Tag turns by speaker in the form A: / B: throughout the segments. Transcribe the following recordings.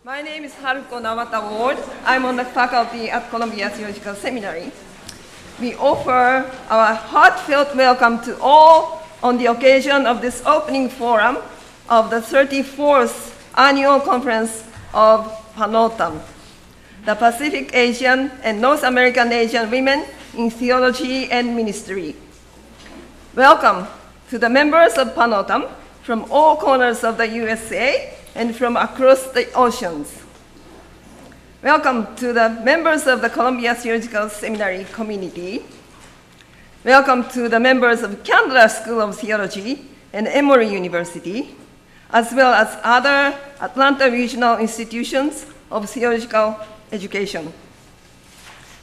A: My name is Haruko Nawata Ward. I'm on the faculty at Columbia Theological Seminary. We offer our heartfelt welcome to all on the occasion of this opening forum of the 34th Annual Conference of PANAAWTM, the Pacific Asian and North American Asian Women in Theology and Ministry. Welcome to the members of PANAAWTM from all corners of the USA and from across the oceans. Welcome to the members of the Columbia Theological Seminary community. Welcome to the members of Candler School of Theology and Emory University, as well as other Atlanta regional institutions of theological education.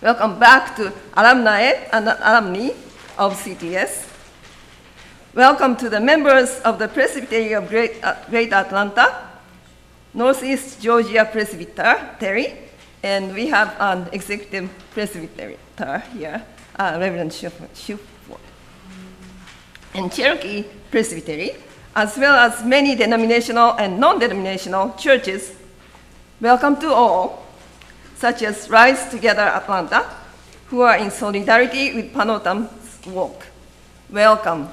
A: Welcome back to alumni and alumni of CTS. Welcome to the members of the Presbytery of Great Atlanta, Northeast Georgia Presbytery, and we have an executive presbyter here, Reverend Shuford, and Cherokee Presbytery, as well as many denominational and non-denominational churches. Welcome to all, such as Rise Together Atlanta, who are in solidarity with PANAAWTM's work. Welcome.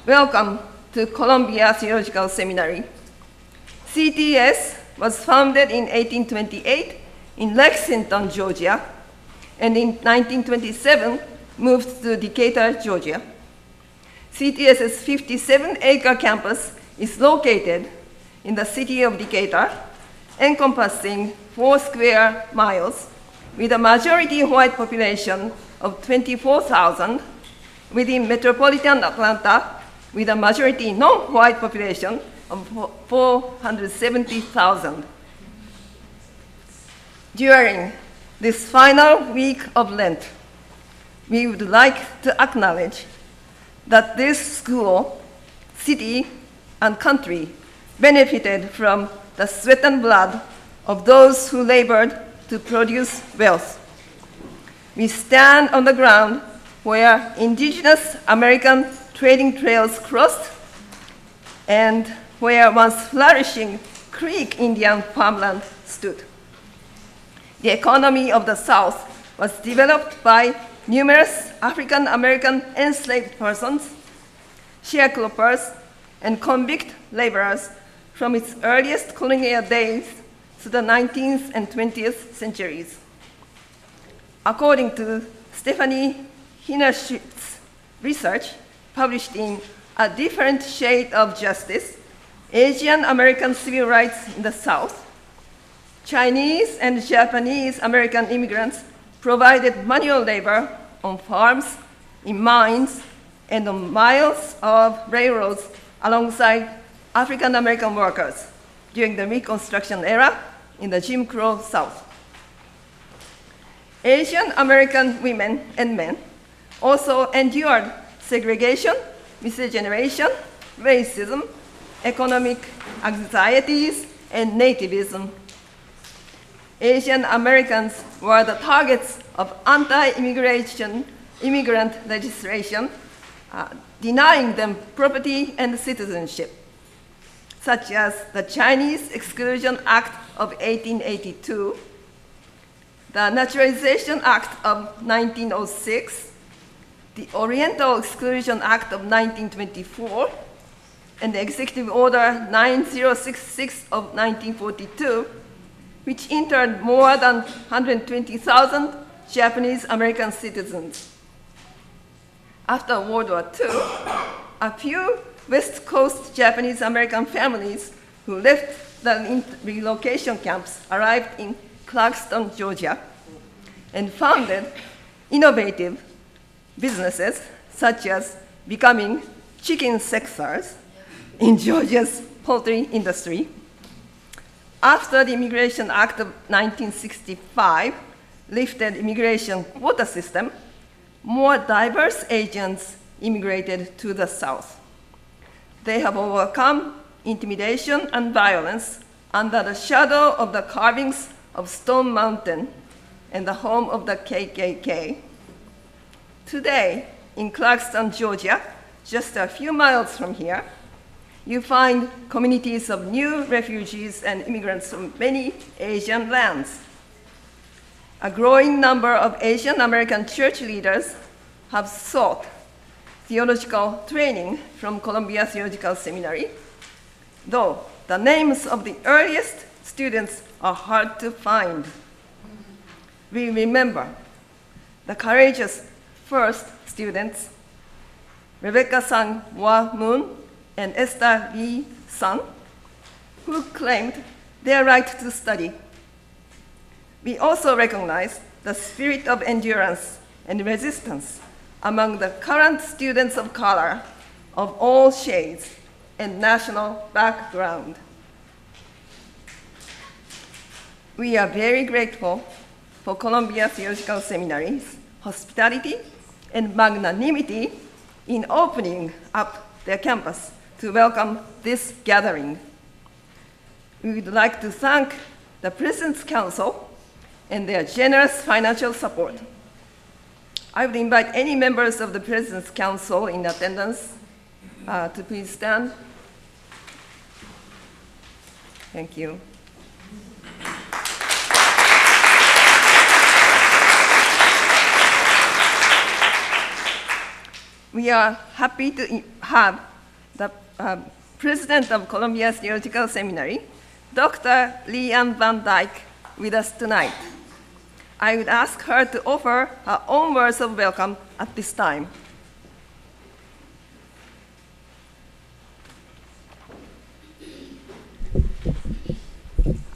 A: Welcome to Columbia Theological Seminary. CTS was founded in 1828 in Lexington, Georgia, and in 1927 moved to Decatur, Georgia. CTS's 57-acre campus is located in the city of Decatur, encompassing 4 square miles, with a majority white population of 24,000, within metropolitan Atlanta, with a majority non-white population of 470,000. During this final week of Lent, we would like to acknowledge that this school, city, and country benefited from the sweat and blood of those who labored to produce wealth. We stand on the ground where indigenous American trading trails crossed and where once flourishing Creek Indian farmland stood. The economy of the South was developed by numerous African American enslaved persons, sharecroppers, and convict laborers from its earliest colonial days to the 19th and 20th centuries. According to Stephanie Hinerschitz's research, published in A Different Shade of Justice, Asian American Civil Rights in the South, Chinese and Japanese American immigrants provided manual labor on farms, in mines, and on miles of railroads alongside African American workers during the Reconstruction era in the Jim Crow South. Asian American women and men also endured segregation, miscegenation, racism, economic anxieties, and nativism. Asian Americans were the targets of anti-immigrant legislation, denying them property and citizenship, such as the Chinese Exclusion Act of 1882, the Naturalization Act of 1906, the Oriental Exclusion Act of 1924, and the Executive Order 9066 of 1942, which interned more than 120,000 Japanese American citizens. After World War II, a few West Coast Japanese American families who left the relocation camps arrived in Clarkston, Georgia, and founded innovative businesses such as becoming chicken sexers in Georgia's poultry industry. After the Immigration Act of 1965 lifted immigration quota system, more diverse Asians immigrated to the South. They have overcome intimidation and violence under the shadow of the carvings of Stone Mountain and the home of the KKK. Today, in Clarkston, Georgia, just a few miles from here, you find communities of new refugees and immigrants from many Asian lands. A growing number of Asian American church leaders have sought theological training from Columbia Theological Seminary, though the names of the earliest students are hard to find. We remember the courageous first students, Rebecca Sang Hwa Moon and Esther Lee Sun, who claimed their right to study. We also recognize the spirit of endurance and resistance among the current students of color of all shades and national background. We are very grateful for Columbia Theological Seminary's hospitality and magnanimity in opening up their campus to welcome this gathering. We would like to thank the President's Council and their generous financial support. I would invite any members of the President's Council in attendance to please stand. Thank you. We are happy to have the President of Columbia Theological Seminary, Dr. Leanne Van Dyke, with us tonight. I would ask her to offer her own words of welcome at this time.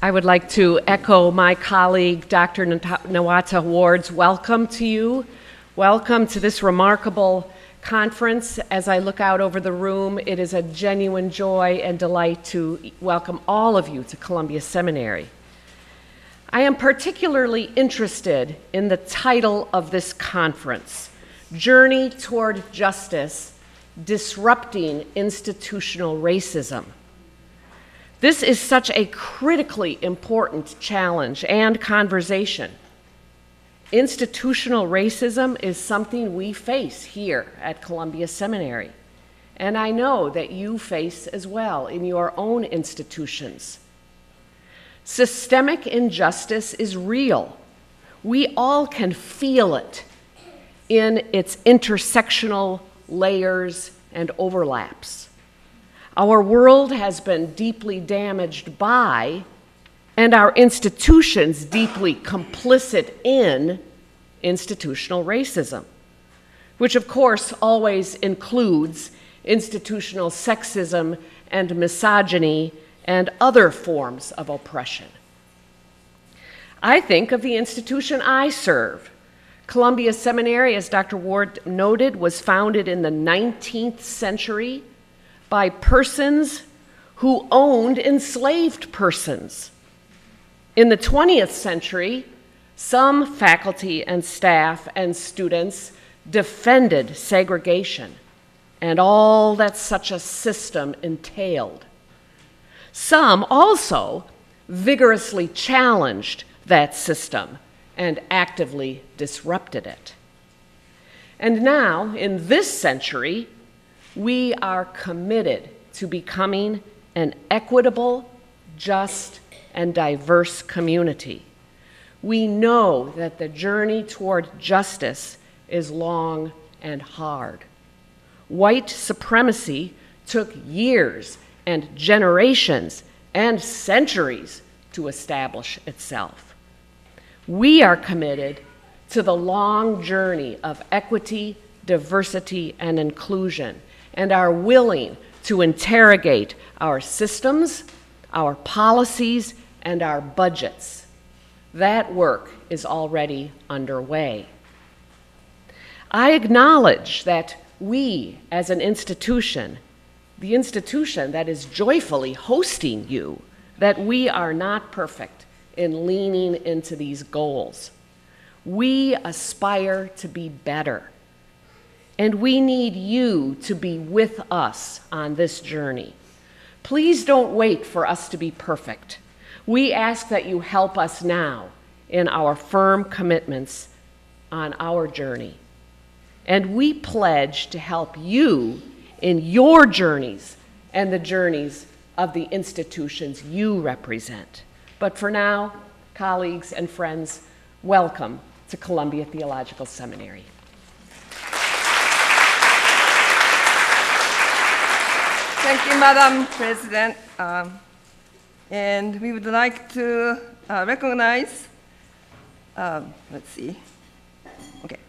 B: I would like to echo my colleague, Dr. Nawata Ward's welcome to you. Welcome to this remarkable conference. As I look out over the room, it is a genuine joy and delight to welcome all of you to Columbia Seminary. I am particularly interested in the title of this conference, Journey Toward Justice, Disrupting Institutional Racism. This is such a critically important challenge and conversation. Institutional racism is something we face here at Columbia Seminary, and I know that you face as well in your own institutions. Systemic injustice is real. We all can feel it in its intersectional layers and overlaps. Our world has been deeply damaged by, and our institutions deeply complicit in, institutional racism, which of course always includes institutional sexism and misogyny and other forms of oppression. I think of the institution I serve. Columbia Seminary, as Dr. Ward noted, was founded in the 19th century by persons who owned enslaved persons. In the 20th century, some faculty and staff and students defended segregation and all that such a system entailed. Some also vigorously challenged that system and actively disrupted it. And now, in this century, we are committed to becoming an equitable, just, and diverse community. We know that the journey toward justice is long and hard. White supremacy took years and generations and centuries to establish itself. We are committed to the long journey of equity, diversity, and inclusion, and are willing to interrogate our systems, our policies, and our budgets. That work is already underway. I acknowledge that we, as an institution, the institution that is joyfully hosting you, that we are not perfect in leaning into these goals. We aspire to be better, and we need you to be with us on this journey. Please don't wait for us to be perfect. We ask that you help us now in our firm commitments on our journey. And we pledge to help you in your journeys and the journeys of the institutions you represent. But for now, colleagues and friends, welcome to Columbia Theological Seminary.
A: Thank you, Madam President. And we would like to recognize, let's see, okay,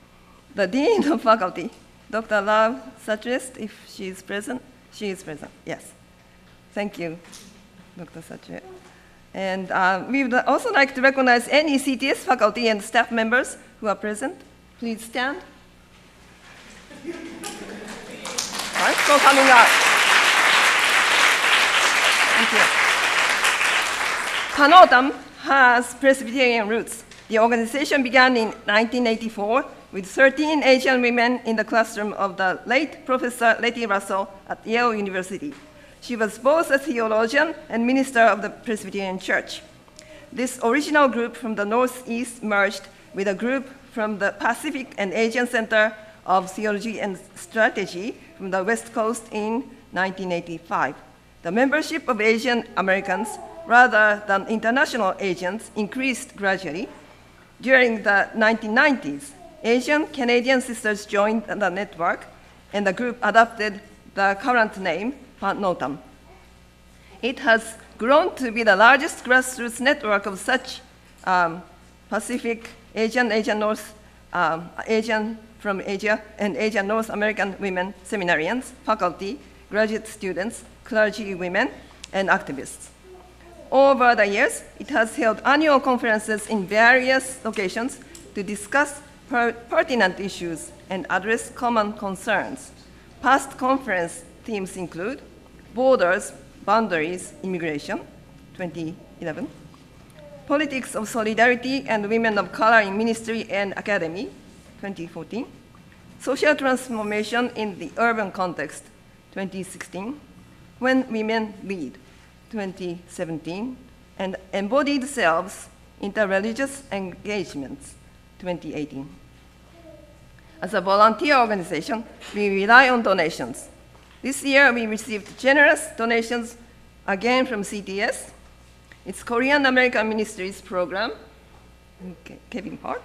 A: the Dean of Faculty, Dr. Love Saturist, if she is present. She is present, yes. Thank you, Dr. Saturist. And we would also like to recognize any CTS faculty and staff members who are present. Please stand. Thanks for coming out. Thank you. PANAAWTM has Presbyterian roots. The organization began in 1984 with 13 Asian women in the classroom of the late Professor Letty Russell at Yale University. She was both a theologian and minister of the Presbyterian Church. This original group from the Northeast merged with a group from the Pacific and Asian Center of Theology and Strategy from the West Coast in 1985. The membership of Asian Americans rather than international Asians increased gradually. During the 1990s, Asian Canadian sisters joined the network, and the group adopted the current name, PANAAWTM. It has grown to be the largest grassroots network of such Pacific, Asian North, Asian from Asia, and Asian North American women seminarians, faculty, graduate students, clergy women, and activists. Over the years, it has held annual conferences in various locations to discuss pertinent issues and address common concerns. Past conference themes include Borders, Boundaries, Immigration, 2011, Politics of Solidarity and Women of Color in Ministry and Academy, 2014, Social Transformation in the Urban Context, 2016, When Women Lead, 2017, and Embodied Selves, Interreligious Engagements, 2018. As a volunteer organization, we rely on donations. This year, we received generous donations again from CTS, its Korean American Ministries program, Kevin Park,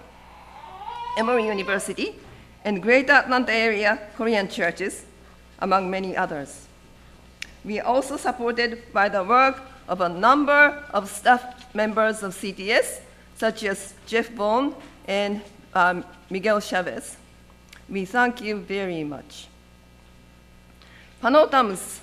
A: Emory University, and Greater Atlanta area Korean churches, among many others. We are also supported by the work of a number of staff members of CTS, such as Jeff Bone and Miguel Chavez. We thank you very much. PANAAWTM's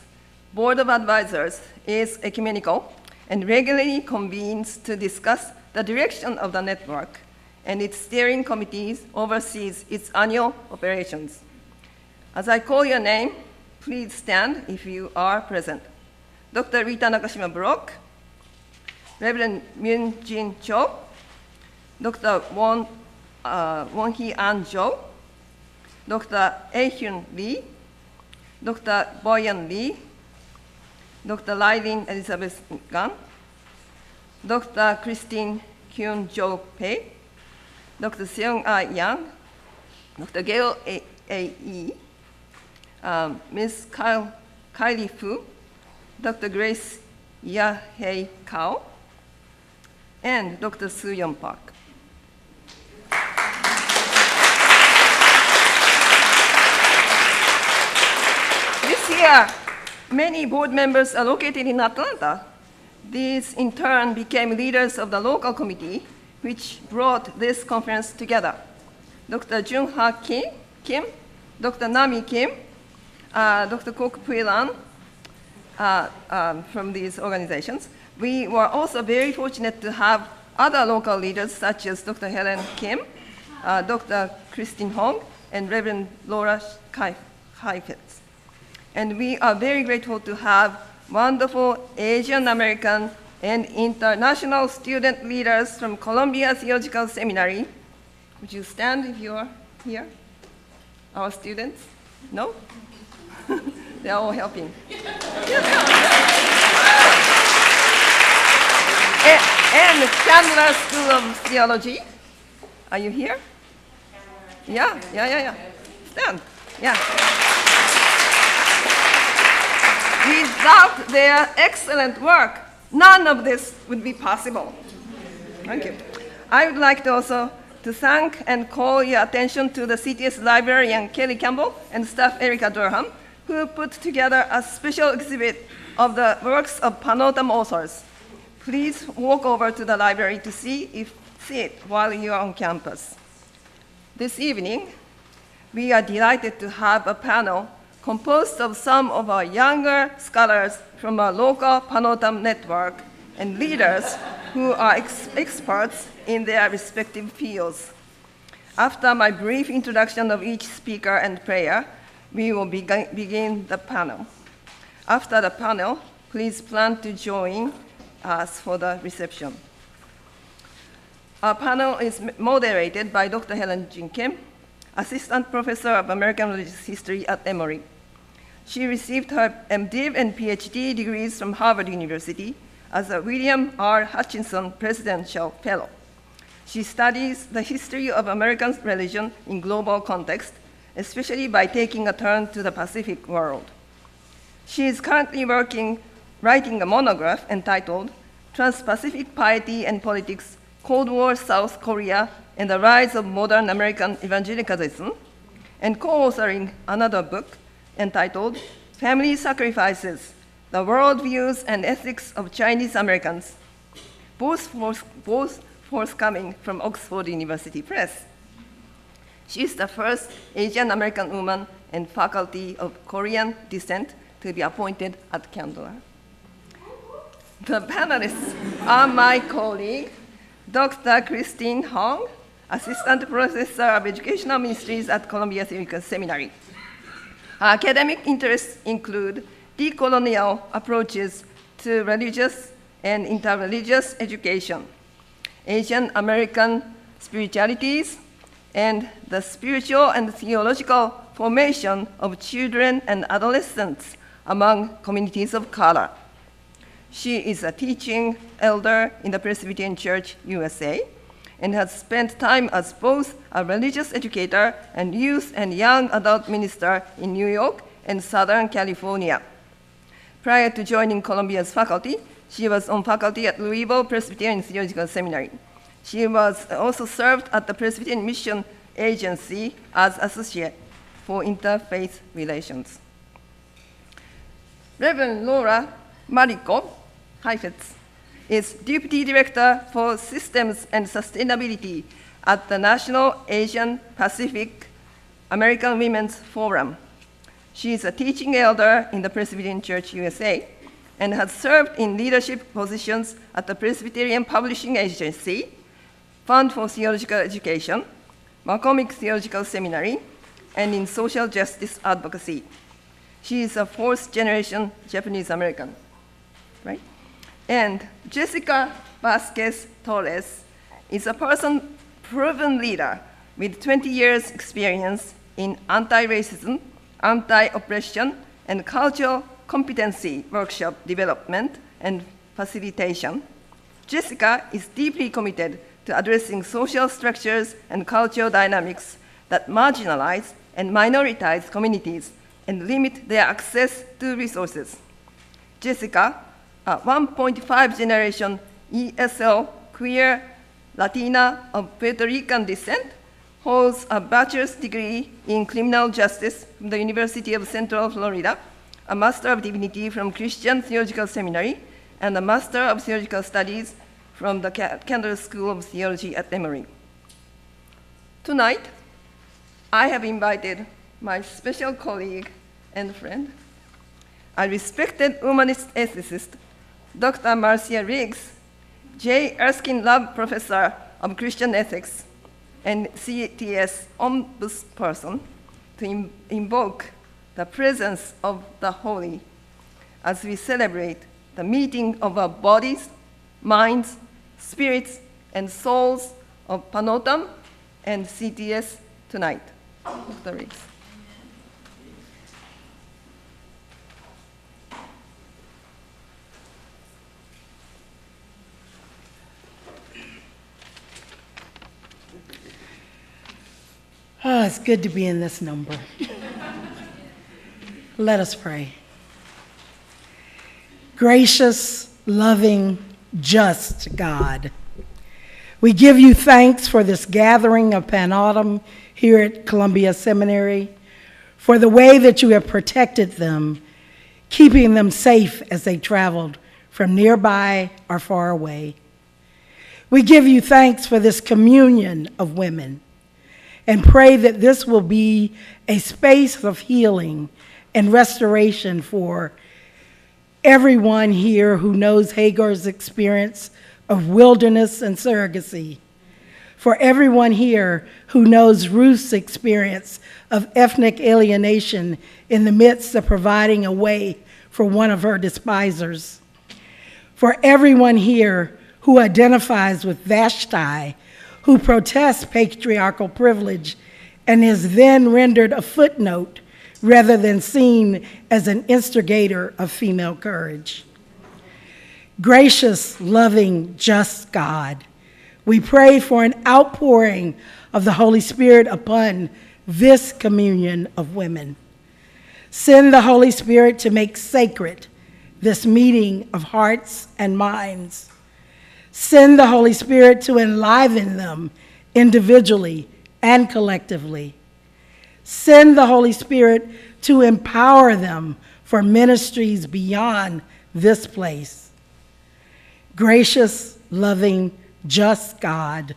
A: Board of Advisors is ecumenical and regularly convenes to discuss the direction of the network, and its steering committees oversees its annual operations. As I call your name, please stand if you are present. Dr. Rita Nakashima Brock, Reverend Myun Jin Cho, Dr. Won Hee An Jo, Dr. Ae-Hyun Lee, Dr. Boyan Lee, Dr. Lylene Elizabeth Gunn, Dr. Christine Kyun Jo Pei, Dr. Seung Ah Yang, Dr. Gail A.E., Ms. Kylie Fu, Dr. Grace Ya-Hei Kao, and Dr. Soo-Yeon Park. This year, many board members are located in Atlanta. These, in turn, became leaders of the local committee, which brought this conference together. Dr. Jung-Ha Kim, Dr. Nami Kim, Dr. Kok Pui-Lan from these organizations. We were also very fortunate to have other local leaders, such as Dr. Helen Kim, Dr. Christine Hong, and Reverend Laura Heifetz. And we are very grateful to have wonderful Asian American and international student leaders from Columbia Theological Seminary. Would you stand if you are here? Our students? No? They're all helping. And Chandler School of Theology. Are you here? Yeah. Stand. Yeah. Without their excellent work, none of this would be possible. Thank you. I would like to also to thank and call your attention to the CTS librarian Kelly Campbell and staff Erica Durham, who put together a special exhibit of the works of PANAAWTM authors. Please walk over to the library to see it while you are on campus. This evening, we are delighted to have a panel composed of some of our younger scholars from our local PANAAWTM network and leaders who are experts in their respective fields. After my brief introduction of each speaker and prayer, we will begin the panel. After the panel, please plan to join us for the reception. Our panel is moderated by Dr. Helen Jin Kim, Assistant Professor of American Religious History at Emory. She received her MDiv and PhD degrees from Harvard University as a William R. Hutchinson Presidential Fellow. She studies the history of American religion in global context, especially by taking a turn to the Pacific world. She is currently writing a monograph entitled Trans-Pacific Piety and Politics, Cold War South Korea and the Rise of Modern American Evangelicalism, and co-authoring another book entitled Family Sacrifices, the Worldviews and Ethics of Chinese Americans, both forthcoming from Oxford University Press. She is the first Asian American woman and faculty of Korean descent to be appointed at Candler. The panelists are my colleague, Dr. Christine Hong, Assistant Professor of Educational Ministries at Columbia Theological Seminary. Her academic interests include decolonial approaches to religious and interreligious education, Asian American spiritualities, and the spiritual and theological formation of children and adolescents among communities of color. She is a teaching elder in the Presbyterian Church USA and has spent time as both a religious educator and youth and young adult minister in New York and Southern California. Prior to joining Columbia's faculty, she was on faculty at Louisville Presbyterian Theological Seminary. She was also served at the Presbyterian Mission Agency as associate for interfaith relations. Reverend Laura Mariko Heifetz is Deputy Director for Systems and Sustainability at the National Asian Pacific American Women's Forum. She is a teaching elder in the Presbyterian Church USA and has served in leadership positions at the Presbyterian Publishing Agency, Fund for Theological Education, McCormick Theological Seminary, and in social justice advocacy. She is a fourth-generation Japanese American, right? And Jessica Vasquez Torres is a proven leader with 20 years experience in anti-racism, anti-oppression, and cultural competency workshop development and facilitation. Jessica is deeply committed to addressing social structures and cultural dynamics that marginalize and minoritized communities and limit their access to resources. Jessica, a 1.5 generation ESL queer Latina of Puerto Rican descent, holds a bachelor's degree in criminal justice from the University of Central Florida, a Master of Divinity from Christian Theological Seminary, and a Master of Theological Studies from the Candler School of Theology at Emory. Tonight, I have invited my special colleague and friend, a respected humanist ethicist, Dr. Marcia Riggs, J. Erskine Love Professor of Christian Ethics, and CTS Ombudsperson, to invoke the presence of the holy as we celebrate the meeting of our bodies, minds, spirits, and souls of PANAAWTM and CTS tonight. Dr. Riggs.
C: Oh, it's good to be in this number. Let us pray. Gracious, loving, just God, we give you thanks for this gathering of PANAAWTM here at Columbia Seminary, for the way that you have protected them, keeping them safe as they traveled from nearby or far away. We give you thanks for this communion of women and pray that this will be a space of healing and restoration for everyone here who knows Hagar's experience of wilderness and surrogacy, for everyone here who knows Ruth's experience of ethnic alienation in the midst of providing a way for one of her despisers, for everyone here who identifies with Vashti, who protests patriarchal privilege and is then rendered a footnote rather than seen as an instigator of female courage. Gracious, loving, just God, we pray for an outpouring of the Holy Spirit upon this communion of women. Send the Holy Spirit to make sacred this meeting of hearts and minds. Send the Holy Spirit to enliven them individually and collectively. Send the Holy Spirit to empower them for ministries beyond this place. Gracious, loving, just God,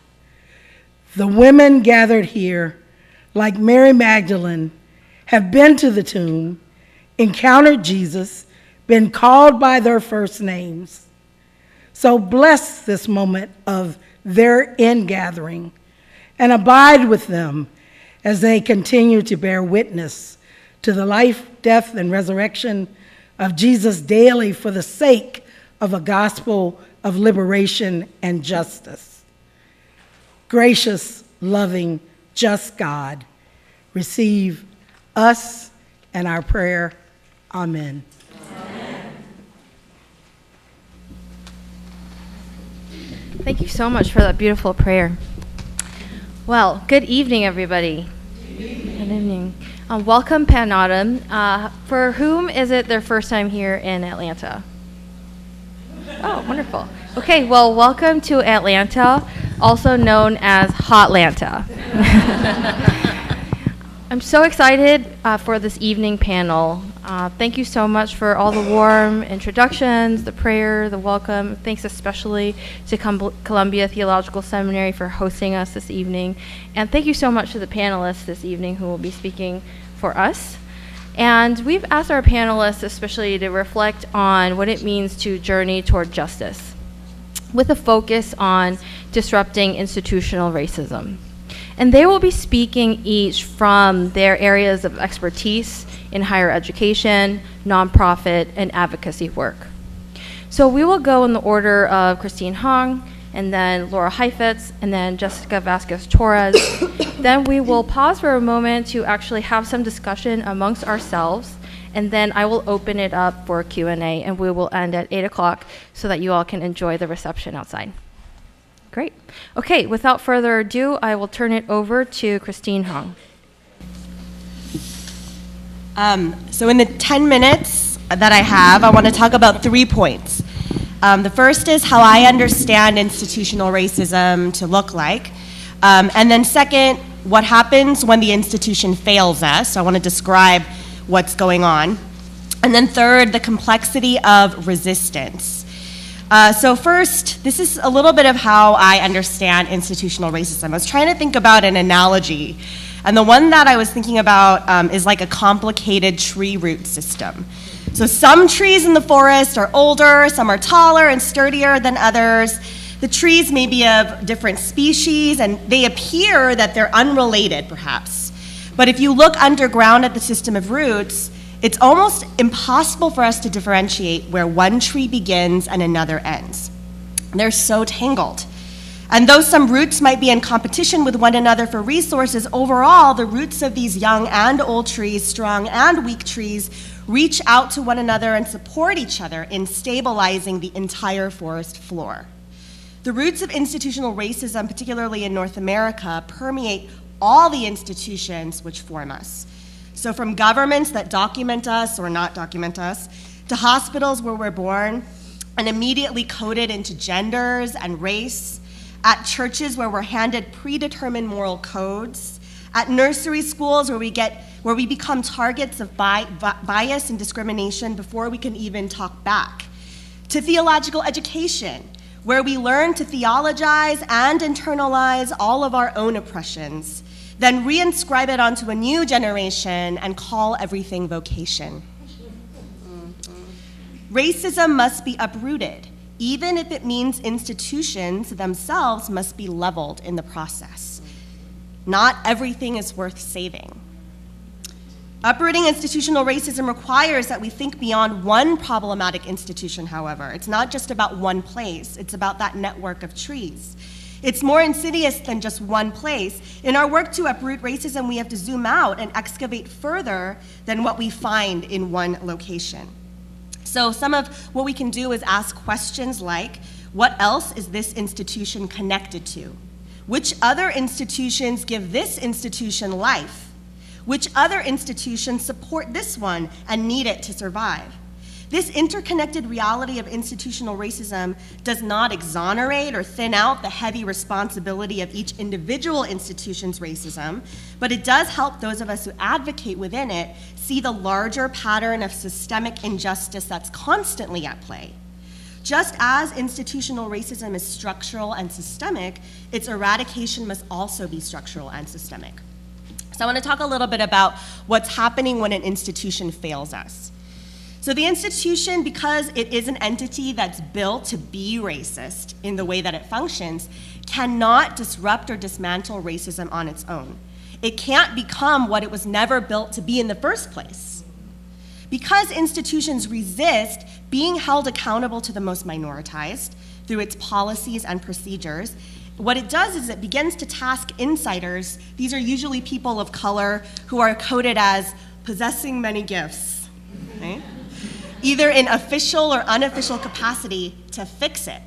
C: the women gathered here, like Mary Magdalene, have been to the tomb, encountered Jesus, been called by their first names. So bless this moment of their ingathering and abide with them as they continue to bear witness to the life, death, and resurrection of Jesus daily for the sake of a gospel of liberation and justice. Gracious, loving, just God, receive us and our prayer. Amen.
D: Amen. Thank you so much for that beautiful prayer. Well, good evening, everybody. Good evening. Welcome, PANAAWTM. For whom is it their first time here in Atlanta? Oh, wonderful. Okay, well, welcome to Atlanta, also known as Hotlanta. I'm so excited for this evening panel. Thank you so much for all the warm introductions, the prayer, the welcome. Thanks especially to Columbia Theological Seminary for hosting us this evening. And thank you so much to the panelists this evening who will be speaking for us. And we've asked our panelists especially to reflect on what it means to journey toward justice, with a focus on disrupting institutional racism. And they will be speaking each from their areas of expertise in higher education, nonprofit, and advocacy work. So we will go in the order of Christine Hong, and then Laura Heifetz, and then Jessica Vasquez-Torres. Then we will pause for a moment to actually have some discussion amongst ourselves, and then I will open it up for Q&A, and we will end at 8 o'clock so that you all can enjoy the reception outside. Great. Okay, without further ado, I will turn it over to Christine Hong.
E: So in the 10 minutes that I have, I want to talk about 3 points. The first is how I understand institutional racism to look like. And then second, what happens when the institution fails us. I want to describe what's going on. And then third, the complexity of resistance. So first, this is a little bit of how I understand institutional racism. I was trying to think about an analogy. And the one that I was thinking about is like a complicated tree root system. So some trees in the forest are older, some are taller and sturdier than others. The trees may be of different species, and they appear that they're unrelated, perhaps. But if you look underground at the system of roots, it's almost impossible for us to differentiate where one tree begins and another ends. They're so tangled. And though some roots might be in competition with one another for resources, overall, the roots of these young and old trees, strong and weak trees, reach out to one another and support each other in stabilizing the entire forest floor. The roots of institutional racism, particularly in North America, permeate all the institutions which form us. So from governments that document us or not document us, to hospitals where we're born and immediately coded into genders and race, at churches where we're handed predetermined moral codes, at nursery schools where we become targets of bias and discrimination before we can even talk back, to theological education, where we learn to theologize and internalize all of our own oppressions, then reinscribe it onto a new generation and call everything vocation. Racism must be uprooted, even if it means institutions themselves must be leveled in the process. Not everything is worth saving. Uprooting institutional racism requires that we think beyond one problematic institution, however. It's not just about one place, it's about that network of trees. It's more insidious than just one place. In our work to uproot racism, we have to zoom out and excavate further than what we find in one location. So some of what we can do is ask questions like, what else is this institution connected to? Which other institutions give this institution life? Which other institutions support this one and need it to survive? This interconnected reality of institutional racism does not exonerate or thin out the heavy responsibility of each individual institution's racism, but it does help those of us who advocate within it see the larger pattern of systemic injustice that's constantly at play. Just as institutional racism is structural and systemic, its eradication must also be structural and systemic. So I want to talk a little bit about what's happening when an institution fails us. So the institution, because it is an entity that's built to be racist in the way that it functions, cannot disrupt or dismantle racism on its own. It can't become what it was never built to be in the first place. Because institutions resist being held accountable to the most minoritized through its policies and procedures, what it does is it begins to task insiders. These are usually people of color who are coded as possessing many gifts, right? Either in official or unofficial capacity, to fix it.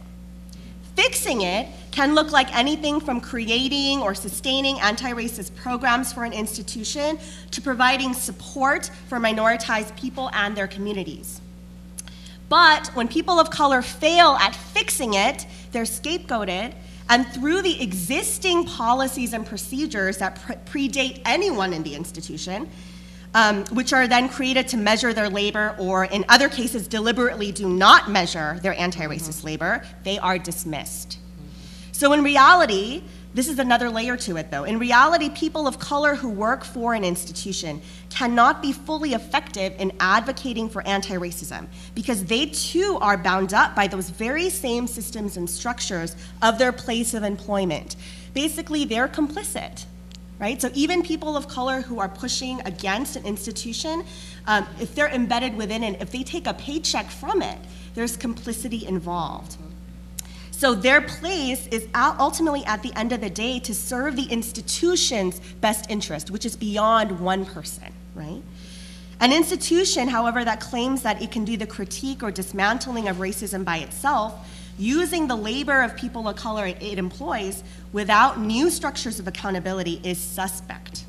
E: Fixing it can look like anything from creating or sustaining anti-racist programs for an institution to providing support for minoritized people and their communities. But when people of color fail at fixing it, they're scapegoated, and through the existing policies and procedures that predate anyone in the institution, which are then created to measure their labor, or in other cases deliberately do not measure their anti-racist labor, they are dismissed. So in reality, this is another layer to it though. In reality, people of color who work for an institution cannot be fully effective in advocating for anti-racism because they too are bound up by those very same systems and structures of their place of employment. Basically, they're complicit. Right? So even people of color who are pushing against an institution, if they're embedded within it, if they take a paycheck from it, there's complicity involved. So their place is ultimately at the end of the day to serve the institution's best interest, which is beyond one person, right? An institution, however, that claims that it can do the critique or dismantling of racism by itself, using the labor of people of color it employs without new structures of accountability, is suspect.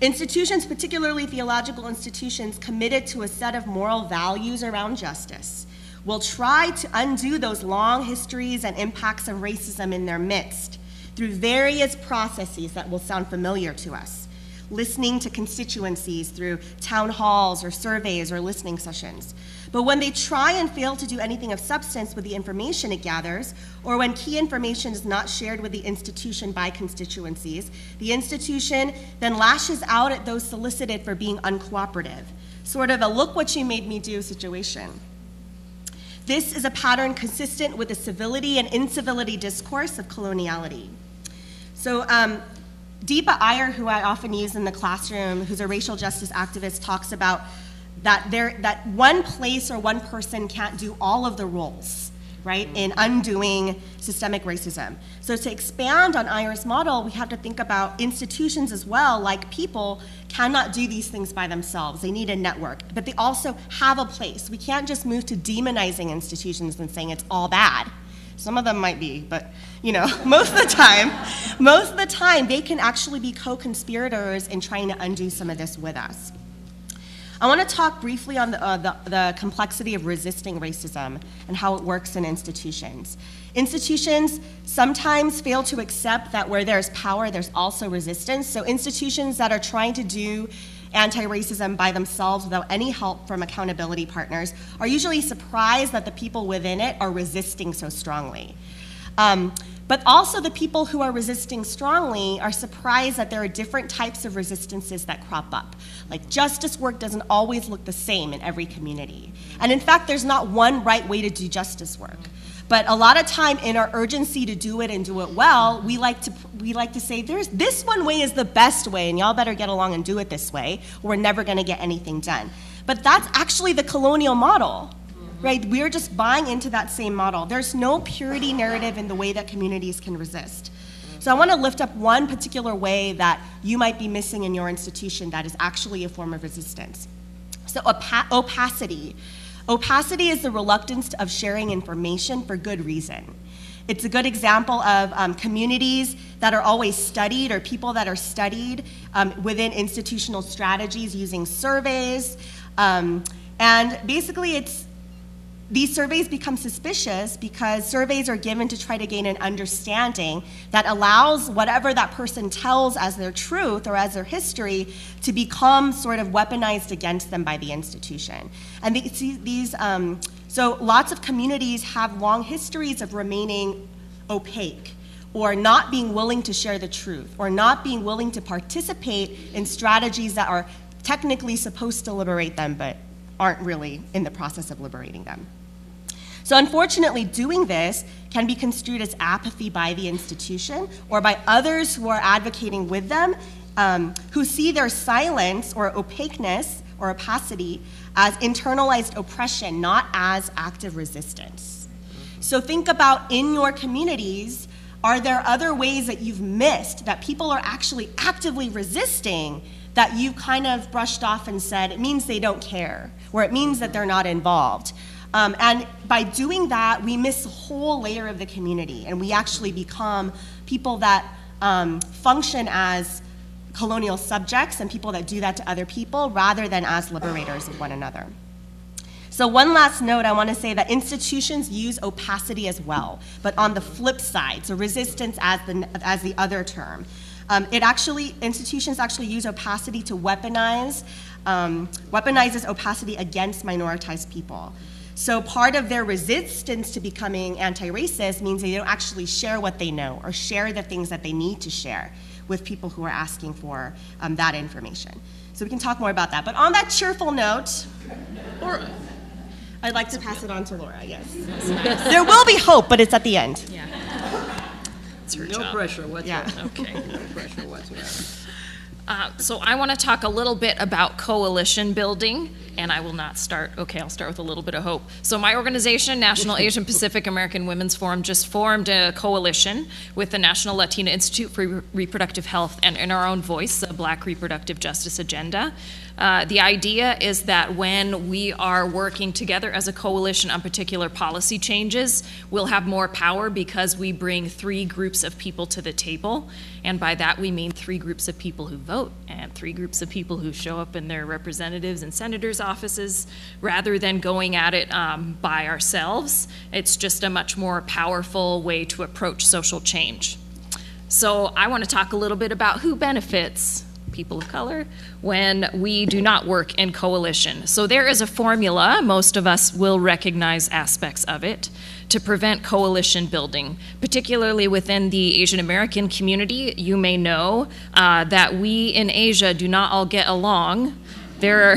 E: Institutions, particularly theological institutions committed to a set of moral values around justice, will try to undo those long histories and impacts of racism in their midst through various processes that will sound familiar to us. Listening to constituencies through town halls or surveys or listening sessions. But when they try and fail to do anything of substance with the information it gathers, or when key information is not shared with the institution by constituencies, the institution then lashes out at those solicited for being uncooperative. Sort of a look what you made me do situation. This is a pattern consistent with the civility and incivility discourse of coloniality. So Deepa Iyer, who I often use in the classroom, who's a racial justice activist, talks about that one place or one person can't do all of the roles, right, in undoing systemic racism. So to expand on Iyer's model, we have to think about institutions as well, like people, cannot do these things by themselves. They need a network, but they also have a place. We can't just move to demonizing institutions and saying it's all bad. Some of them might be, but most of the time, they can actually be co-conspirators in trying to undo some of this with us. I want to talk briefly on the complexity of resisting racism and how it works in institutions. Institutions sometimes fail to accept that where there's power, there's also resistance. So institutions that are trying to do anti-racism by themselves without any help from accountability partners are usually surprised that the people within it are resisting so strongly. But also the people who are resisting strongly are surprised that there are different types of resistances that crop up. Like justice work doesn't always look the same in every community. And in fact, there's not one right way to do justice work. But a lot of time in our urgency to do it and do it well, we like to say, there's this one way is the best way, and y'all better get along and do it this way, or we're never gonna get anything done. But that's actually the colonial model. Right? We're just buying into that same model. There's no purity narrative in the way that communities can resist. So I want to lift up one particular way that you might be missing in your institution that is actually a form of resistance. So opacity. Opacity is the reluctance of sharing information for good reason. It's a good example of communities that are always studied or people that are studied within institutional strategies using surveys. And basically these surveys become suspicious because surveys are given to try to gain an understanding that allows whatever that person tells as their truth or as their history to become sort of weaponized against them by the institution. And so lots of communities have long histories of remaining opaque or not being willing to share the truth or not being willing to participate in strategies that are technically supposed to liberate them but aren't really in the process of liberating them. So unfortunately, doing this can be construed as apathy by the institution or by others who are advocating with them, who see their silence or opaqueness or opacity as internalized oppression, not as active resistance. So think about in your communities, are there other ways that you've missed that people are actually actively resisting that you kind of brushed off and said, it means they don't care, or it means that they're not involved. And by doing that, we miss a whole layer of the community, and we actually become people that function as colonial subjects and people that do that to other people rather than as liberators of one another. So one last note, I want to say that institutions use opacity as well, but on the flip side, so resistance as the other term. Institutions actually use opacity to weaponizes opacity against minoritized people. So part of their resistance to becoming anti-racist means they don't actually share what they know or share the things that they need to share with people who are asking for that information. So we can talk more about that. But on that cheerful note, I'd like to pass it on to Laura, yes. There will be hope, but it's at the end.
F: Yeah. It's her
G: No
F: job.
G: pressure whatsoever.
E: Yeah.
F: Okay.
G: No pressure whatsoever.
F: So I want to talk a little bit about coalition building, and I will not start, okay, I'll start with a little bit of hope. So my organization, National Asian Pacific American Women's Forum, just formed a coalition with the National Latina Institute for Reproductive Health and In Our Own Voice, the Black Reproductive Justice Agenda. The idea is that when we are working together as a coalition on particular policy changes, we'll have more power because we bring 3 groups of people to the table. And by that we mean 3 groups of people who vote and 3 groups of people who show up in their representatives and senators' offices rather than going at it by ourselves. It's just a much more powerful way to approach social change. So I want to talk a little bit about who benefits people of color when we do not work in coalition. So there is a formula, most of us will recognize aspects of it, to prevent coalition building. Particularly within the Asian American community, you may know that we in Asia do not all get along. There are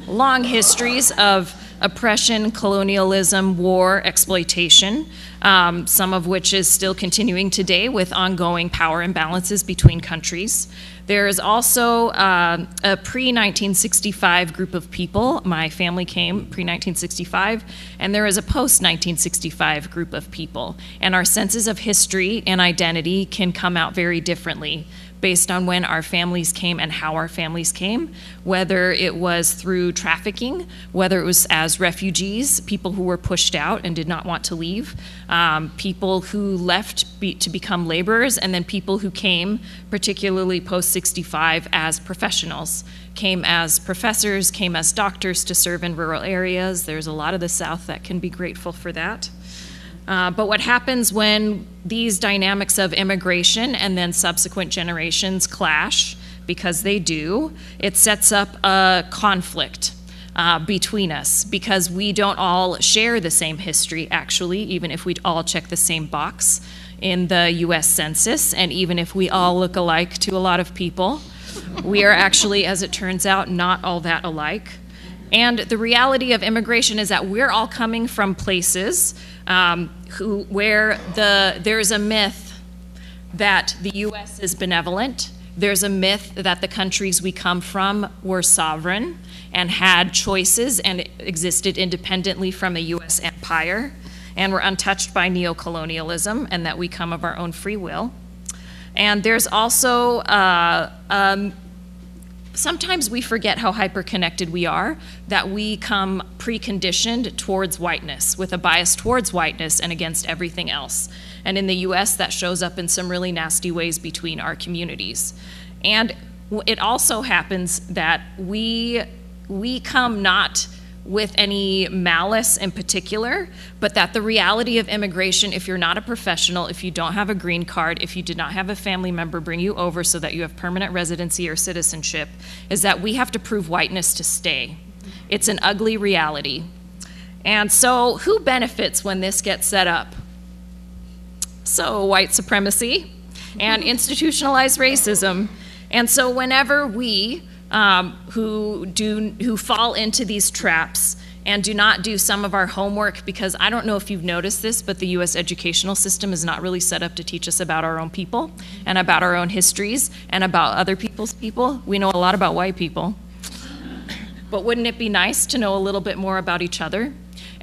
F: long histories of oppression, colonialism, war, exploitation, some of which is still continuing today with ongoing power imbalances between countries. There is also a pre-1965 group of people. My family came pre-1965, and there is a post-1965 group of people. And our senses of history and identity can come out very differently based on when our families came and how our families came, whether it was through trafficking, whether it was as refugees, people who were pushed out and did not want to leave, people who left to become laborers, and then people who came, particularly post-65, as professionals, came as professors, came as doctors to serve in rural areas. There's a lot of the South that can be grateful for that. But what happens when these dynamics of immigration and then subsequent generations clash, because they do, it sets up a conflict between us, because we don't all share the same history, actually, even if we all check the same box in the US Census, and even if we all look alike to a lot of people. We are actually, as it turns out, not all that alike. And the reality of immigration is that we're all coming from places where there's a myth that the US is benevolent. There's a myth that the countries we come from were sovereign and had choices and existed independently from the US empire and were untouched by neocolonialism, and that we come of our own free will. And there's also sometimes we forget how hyper-connected we are, that we come preconditioned towards whiteness, with a bias towards whiteness and against everything else. And in the US, that shows up in some really nasty ways between our communities. And it also happens that we come not with any malice in particular, but that the reality of immigration, if you're not a professional, if you don't have a green card, if you did not have a family member bring you over so that you have permanent residency or citizenship, is that we have to prove whiteness to stay. It's an ugly reality. And so who benefits when this gets set up? So white supremacy and institutionalized racism. And so whenever we who fall into these traps and do not do some of our homework, because I don't know if you've noticed this, but the US educational system is not really set up to teach us about our own people and about our own histories and about other people's people. We know a lot about white people, but wouldn't it be nice to know a little bit more about each other?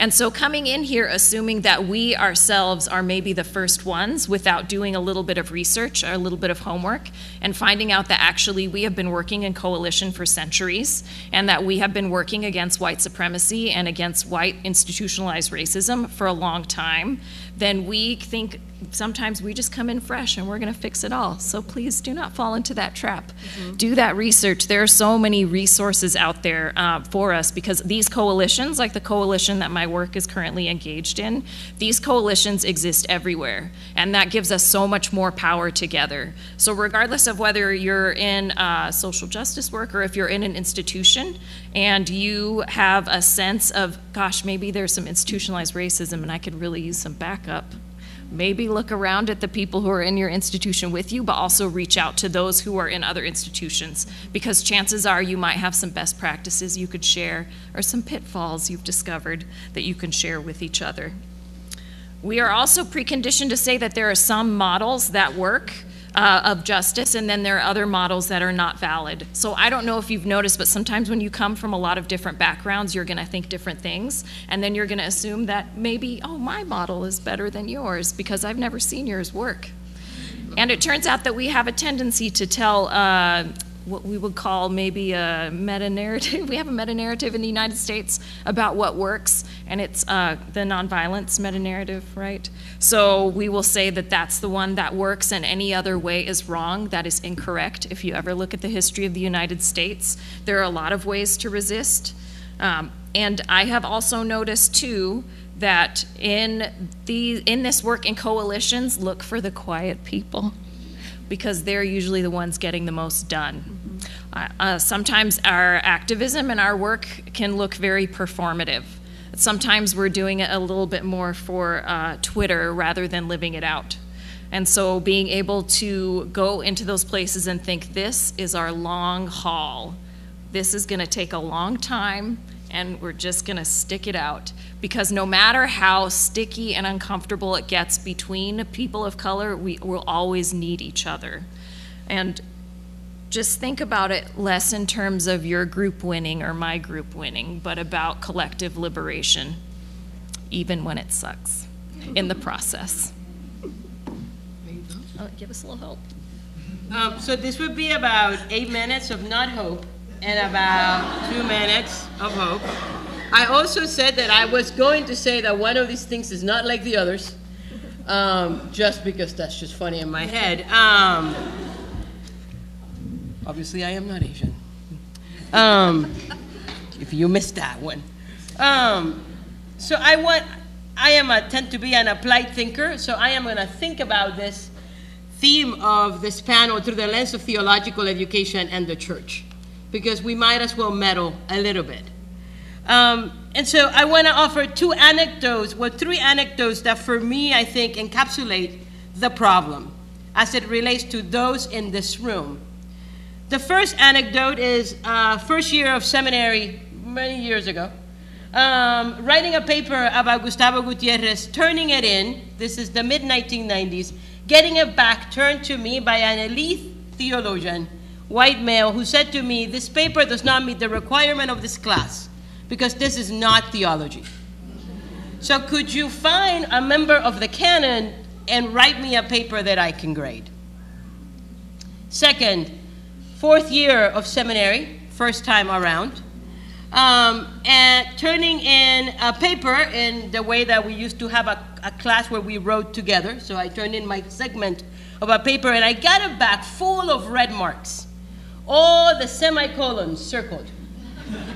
F: And so coming in here assuming that we ourselves are maybe the first ones without doing a little bit of research or a little bit of homework, and finding out that actually we have been working in coalition for centuries, and that we have been working against white supremacy and against white institutionalized racism for a long time, then we think sometimes we just come in fresh and we're going to fix it all. So please do not fall into that trap. Do that research. There are so many resources out there for us, because these coalitions, like the coalition that my work is currently engaged in, these coalitions exist everywhere, and that gives us so much more power together. So regardless of whether you're in social justice work or if you're in an institution and you have a sense of, gosh, maybe there's some institutionalized racism and I could really use some backup, maybe look around at the people who are in your institution with you, but also reach out to those who are in other institutions, because chances are you might have some best practices you could share or some pitfalls you've discovered that you can share with each other. We are also preconditioned to say that there are some models that work of justice, and then there are other models that are not valid. So I don't know if you've noticed, but sometimes when you come from a lot of different backgrounds, you're going to think different things, and then you're going to assume that maybe, oh, my model is better than yours because I've never seen yours work. And it turns out that we have a tendency to tell what we would call maybe a meta-narrative. We have a meta-narrative in the United States about what works, and it's the nonviolence meta-narrative, right? So we will say that that's the one that works, and any other way is wrong. That is incorrect. If you ever look at the history of the United States, there are a lot of ways to resist. And I have also noticed, too, that in this work in coalitions, look for the quiet people, because they're usually the ones getting the most done. Sometimes our activism and our work can look very performative. Sometimes we're doing it a little bit more for Twitter rather than living it out. And so being able to go into those places and think, this is our long haul. This is gonna take a long time, and we're just gonna stick it out. Because no matter how sticky and uncomfortable it gets between people of color, we will always need each other. And just think about it less in terms of your group winning or my group winning, but about collective liberation, even when it sucks in the process. Give us a little hope.
H: So this would be about 8 minutes of not hope and about 2 minutes of hope. I also said that I was going to say that one of these things is not like the others, just because that's just funny in my head. Obviously, I am not Asian. If you missed that one. So I tend to be an applied thinker, so I am going to think about this theme of this panel through the lens of theological education and the church, because we might as well meddle a little bit. And so I want to offer three anecdotes that for me, I think, encapsulate the problem as it relates to those in this room. The first anecdote is first year of seminary many years ago, writing a paper about Gustavo Gutierrez, turning it in, this is the mid-1990s, getting it back turned to me by an elite theologian, white male, who said to me, this paper does not meet the requirement of this class because this is not theology. So could you find a member of the canon and write me a paper that I can grade? Second, fourth year of seminary, first time around, and turning in a paper in the way that we used to have a class where we wrote together. So I turned in my segment of a paper and I got it back full of red marks, all the semicolons circled.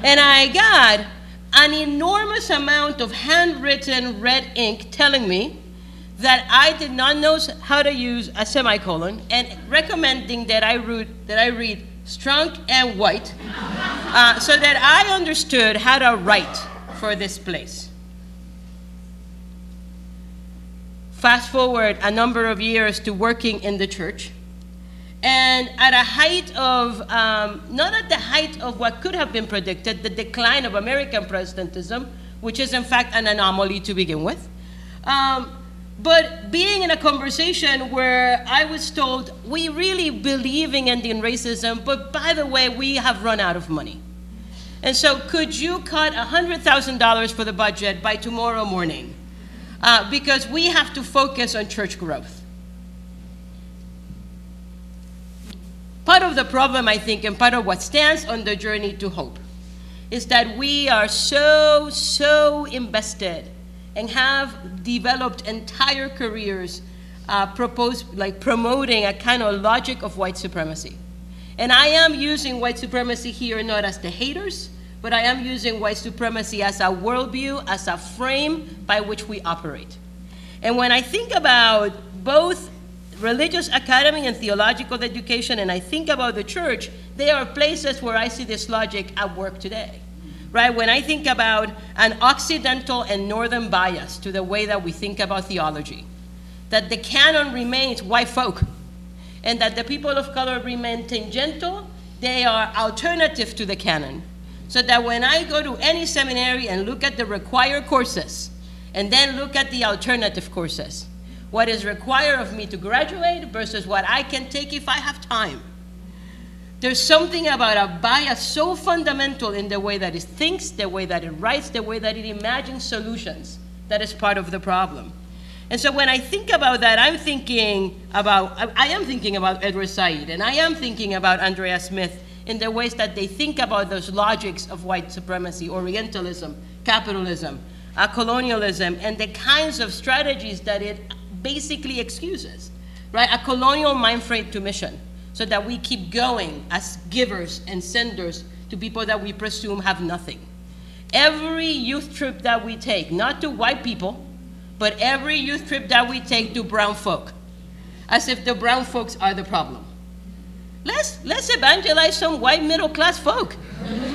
H: And I got an enormous amount of handwritten red ink telling me that I did not know how to use a semicolon and recommending that I read strong and white so that I understood how to write for this place. Fast forward a number of years to working in the church, and at a height of, not at the height of what could have been predicted, the decline of American Protestantism, which is in fact an anomaly to begin with, but being in a conversation where I was told, we really believe in ending racism, but by the way, we have run out of money. And so could you cut $100,000 for the budget by tomorrow morning? Because we have to focus on church growth. Part of the problem, I think, and part of what stands on the journey to hope is that we are so invested and have developed entire careers promoting a kind of logic of white supremacy. And I am using white supremacy here not as the haters, but I am using white supremacy as a worldview, as a frame by which we operate. And when I think about both religious academy and theological education, and I think about the church, they are places where I see this logic at work today. Right? When I think about an Occidental and Northern bias to the way that we think about theology, that the canon remains white folk, and that the people of color remain tangential, they are alternative to the canon. So that when I go to any seminary and look at the required courses, and then look at the alternative courses, what is required of me to graduate versus what I can take if I have time, there's something about a bias so fundamental in the way that it thinks, the way that it writes, the way that it imagines solutions that is part of the problem. And so when I think about that, I am thinking about Edward Said, and I am thinking about Andrea Smith in the ways that they think about those logics of white supremacy, Orientalism, capitalism, colonialism, and the kinds of strategies that it basically excuses, right? A colonial mind frame to mission, so that we keep going as givers and senders to people that we presume have nothing. Every youth trip that we take, not to white people, but every youth trip that we take to brown folk, as if the brown folks are the problem. Let's evangelize some white middle class folk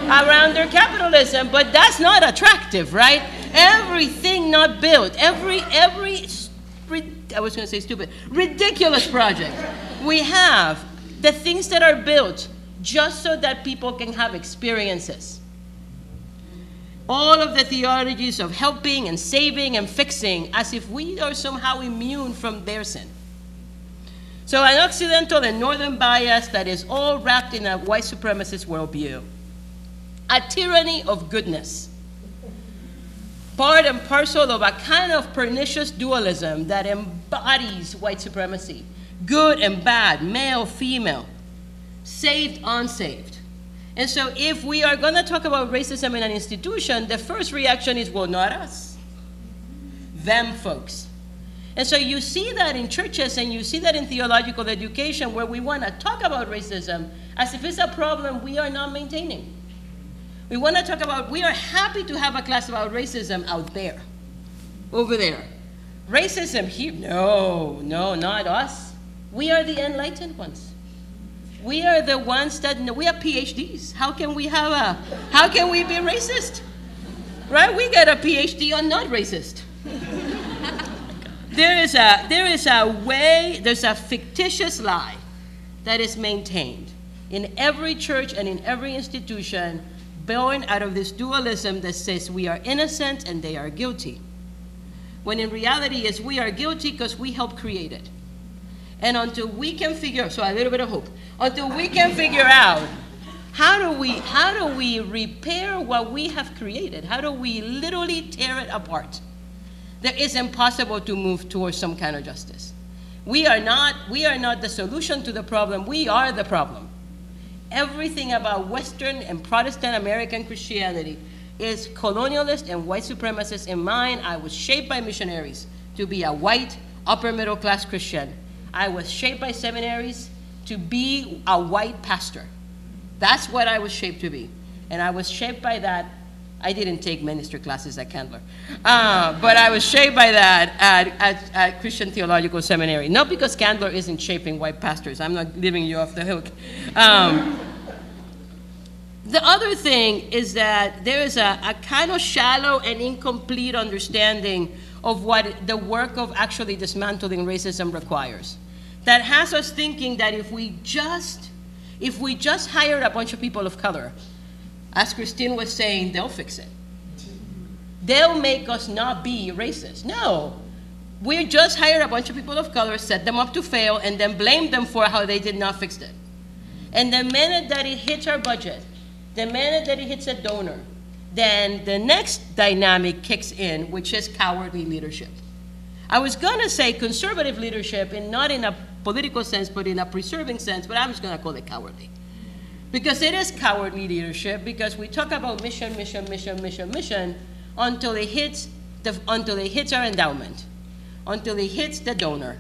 H: around their capitalism, but that's not attractive, right? Everything not built, every I was gonna say stupid, ridiculous project we have, the things that are built just so that people can have experiences. All of the theologies of helping and saving and fixing, as if we are somehow immune from their sin. So an Occidental and Northern bias that is all wrapped in a white supremacist worldview. A tyranny of goodness. Part and parcel of a kind of pernicious dualism that embodies white supremacy. good and bad, male, female, saved, unsaved. And so if we are going to talk about racism in an institution, the first reaction is, well, not us, them folks. And so you see that in churches and you see that in theological education where we want to talk about racism as if it's a problem we are not maintaining. We want to talk about, we are happy to have a class about racism out there, over there. Racism here, no, not us. We are the enlightened ones. We are the ones that, we have PhDs. How can we be racist? Right? We got a PhD on not racist. There's a fictitious lie that is maintained in every church and in every institution born out of this dualism that says we are innocent and they are guilty. When in reality is we are guilty because we helped create it. And until we can figure, so a little bit of hope, until we can figure out how do we repair what we have created? How do we literally tear it apart? That it's impossible to move towards some kind of justice. We are not the solution to the problem, we are the problem. Everything about Western and Protestant American Christianity is colonialist and white supremacist in mind. I was shaped by missionaries to be a white, upper middle class Christian. I was shaped by seminaries to be a white pastor. That's what I was shaped to be. And I was shaped by that. I didn't take ministry classes at Candler, but I was shaped by that at Christian Theological Seminary. Not because Candler isn't shaping white pastors. I'm not leaving you off the hook. The other thing is that there is a kind of shallow and incomplete understanding of what the work of actually dismantling racism requires. That has us thinking that if we just hire a bunch of people of color, as Christine was saying, they'll fix it. They'll make us not be racist. No, we just hire a bunch of people of color, set them up to fail, and then blame them for how they did not fix it. And the minute that it hits our budget, the minute that it hits a donor, then the next dynamic kicks in, which is cowardly leadership. I was gonna say conservative leadership, and not in a political sense, but in a preserving sense, but I'm just gonna call it cowardly. Because it is cowardly leadership, because we talk about mission, until it hits our endowment, until it hits the donor,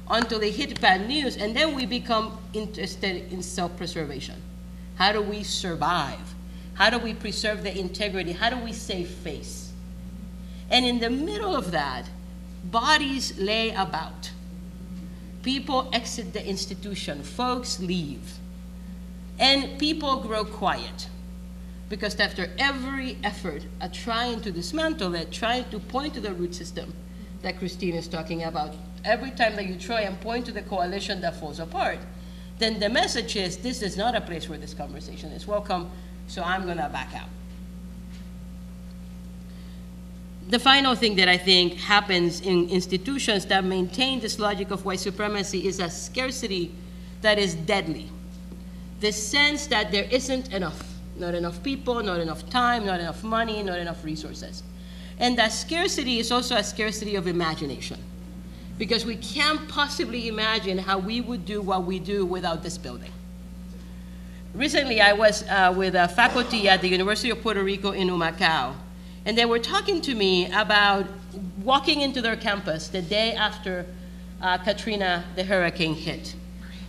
H: until it hits bad news, and then we become interested in self-preservation. How do we survive? How do we preserve the integrity? How do we save face? And in the middle of that, bodies lay about. People exit the institution, folks leave. And people grow quiet, because after every effort at trying to dismantle it, trying to point to the root system that Christine is talking about, every time that you try and point to the coalition that falls apart, then the message is, this is not a place where this conversation is welcome, so I'm gonna back out. The final thing that I think happens in institutions that maintain this logic of white supremacy is a scarcity that is deadly. The sense that there isn't enough, not enough people, not enough time, not enough money, not enough resources. And that scarcity is also a scarcity of imagination, because we can't possibly imagine how we would do what we do without this building. Recently, I was with a faculty at the University of Puerto Rico in Humacao, and they were talking to me about walking into their campus the day after Katrina, the hurricane, hit.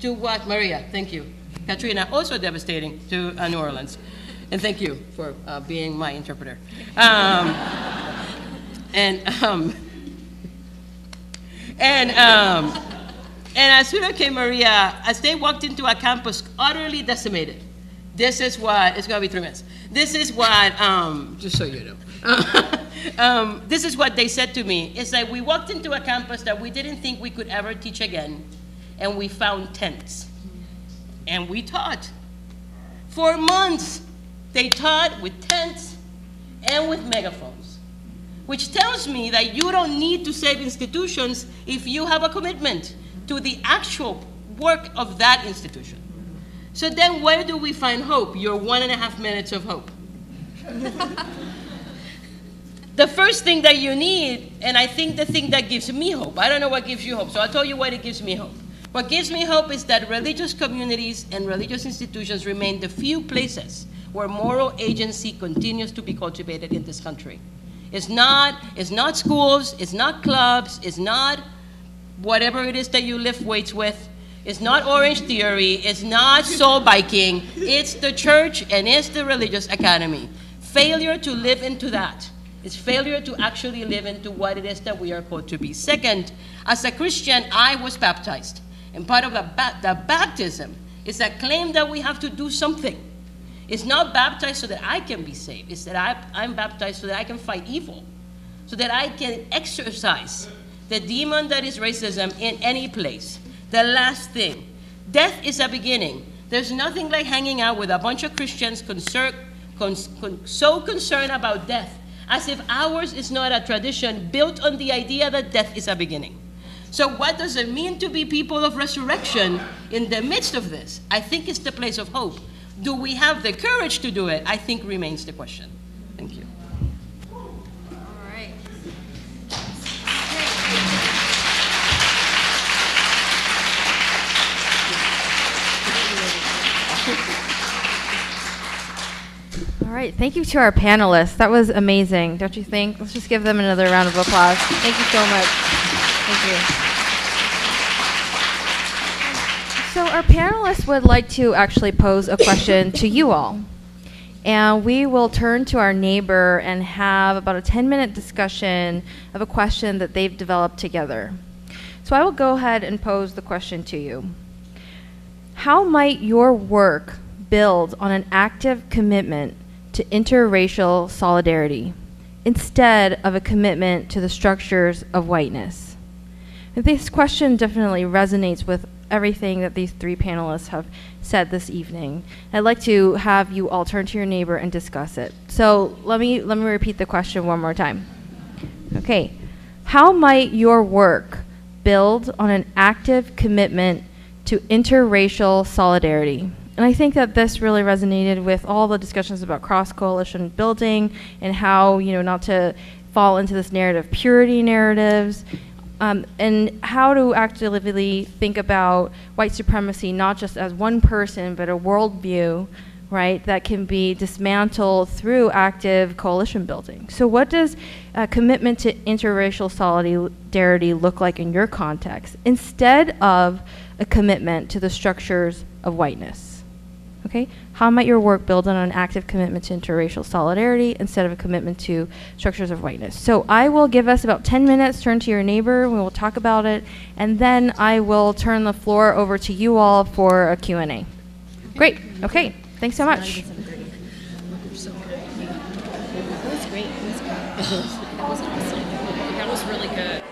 H: To what, Maria, thank you. Katrina, also devastating to New Orleans. And thank you for being my interpreter. And as Hurricane Maria, as they walked into a campus utterly decimated, this is what, it's gonna be 3 minutes. This is what, just so you know. This is what they said to me. It's like we walked into a campus that we didn't think we could ever teach again, and we found tents. And we taught. For months, they taught with tents and with megaphones, which tells me that you don't need to save institutions if you have a commitment to the actual work of that institution. So then where do we find hope? Your 1.5 minutes of hope. The first thing that you need, and I think the thing that gives me hope, I don't know what gives you hope, so I'll tell you what it gives me hope. What gives me hope is that religious communities and religious institutions remain the few places where moral agency continues to be cultivated in this country. It's not schools, it's not clubs, it's not whatever it is that you lift weights with. It's not Orange Theory, it's not soul biking, it's the church and it's the religious academy. Failure to live into that is failure to actually live into what it is that we are called to be. Second, as a Christian, I was baptized. And part of the baptism is that claim that we have to do something. It's not baptized so that I can be saved. It's that I'm baptized so that I can fight evil, so that I can exorcise the demon that is racism in any place. The last thing, death is a beginning. There's nothing like hanging out with a bunch of Christians so concerned about death, as if ours is not a tradition built on the idea that death is a beginning. So what does it mean to be people of resurrection in the midst of this? I think it's the place of hope. Do we have the courage to do it? I think remains the question. Thank you.
D: All right. All right, thank you to our panelists. That was amazing, don't you think? Let's just give them another round of applause. Thank you so much. Thank you. So our panelists would like to actually pose a question to you all. And we will turn to our neighbor and have about a 10-minute discussion of a question that they've developed together. So I will go ahead and pose the question to you. How might your work build on an active commitment to interracial solidarity instead of a commitment to the structures of whiteness? And this question definitely resonates with everything that these three panelists have said this evening. I'd like to have you all turn to your neighbor and discuss it. So let me repeat the question one more time. Okay, how might your work build on an active commitment to interracial solidarity? And I think that this really resonated with all the discussions about cross-coalition building and how, not to fall into this narrative purity narratives, and how to actively think about white supremacy not just as one person, but a worldview, right, that can be dismantled through active coalition building. So what does a commitment to interracial solidarity look like in your context, instead of a commitment to the structures of whiteness? Okay, how might your work build on an active commitment to interracial solidarity instead of a commitment to structures of whiteness? So I will give us about 10 minutes, turn to your neighbor, we will talk about it, and then I will turn the floor over to you all for a Q&A. Great, okay, thanks so much.
F: That was great. That was awesome. That was really good.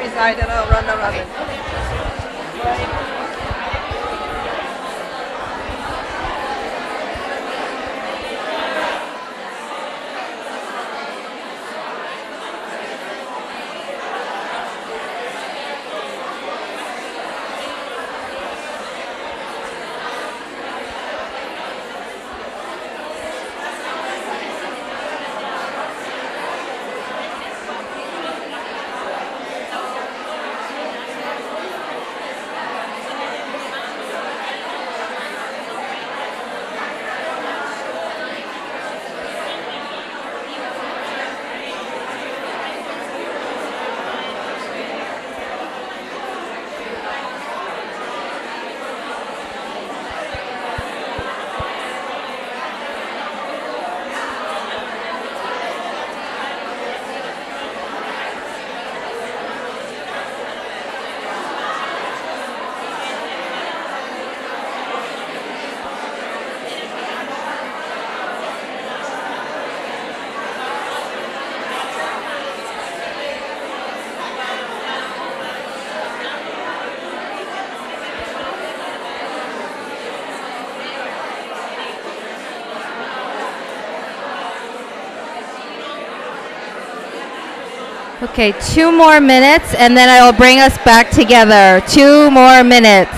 A: beside and I'll run around it.
D: Okay, 2 more minutes, and then I will bring us back together. 2 more minutes.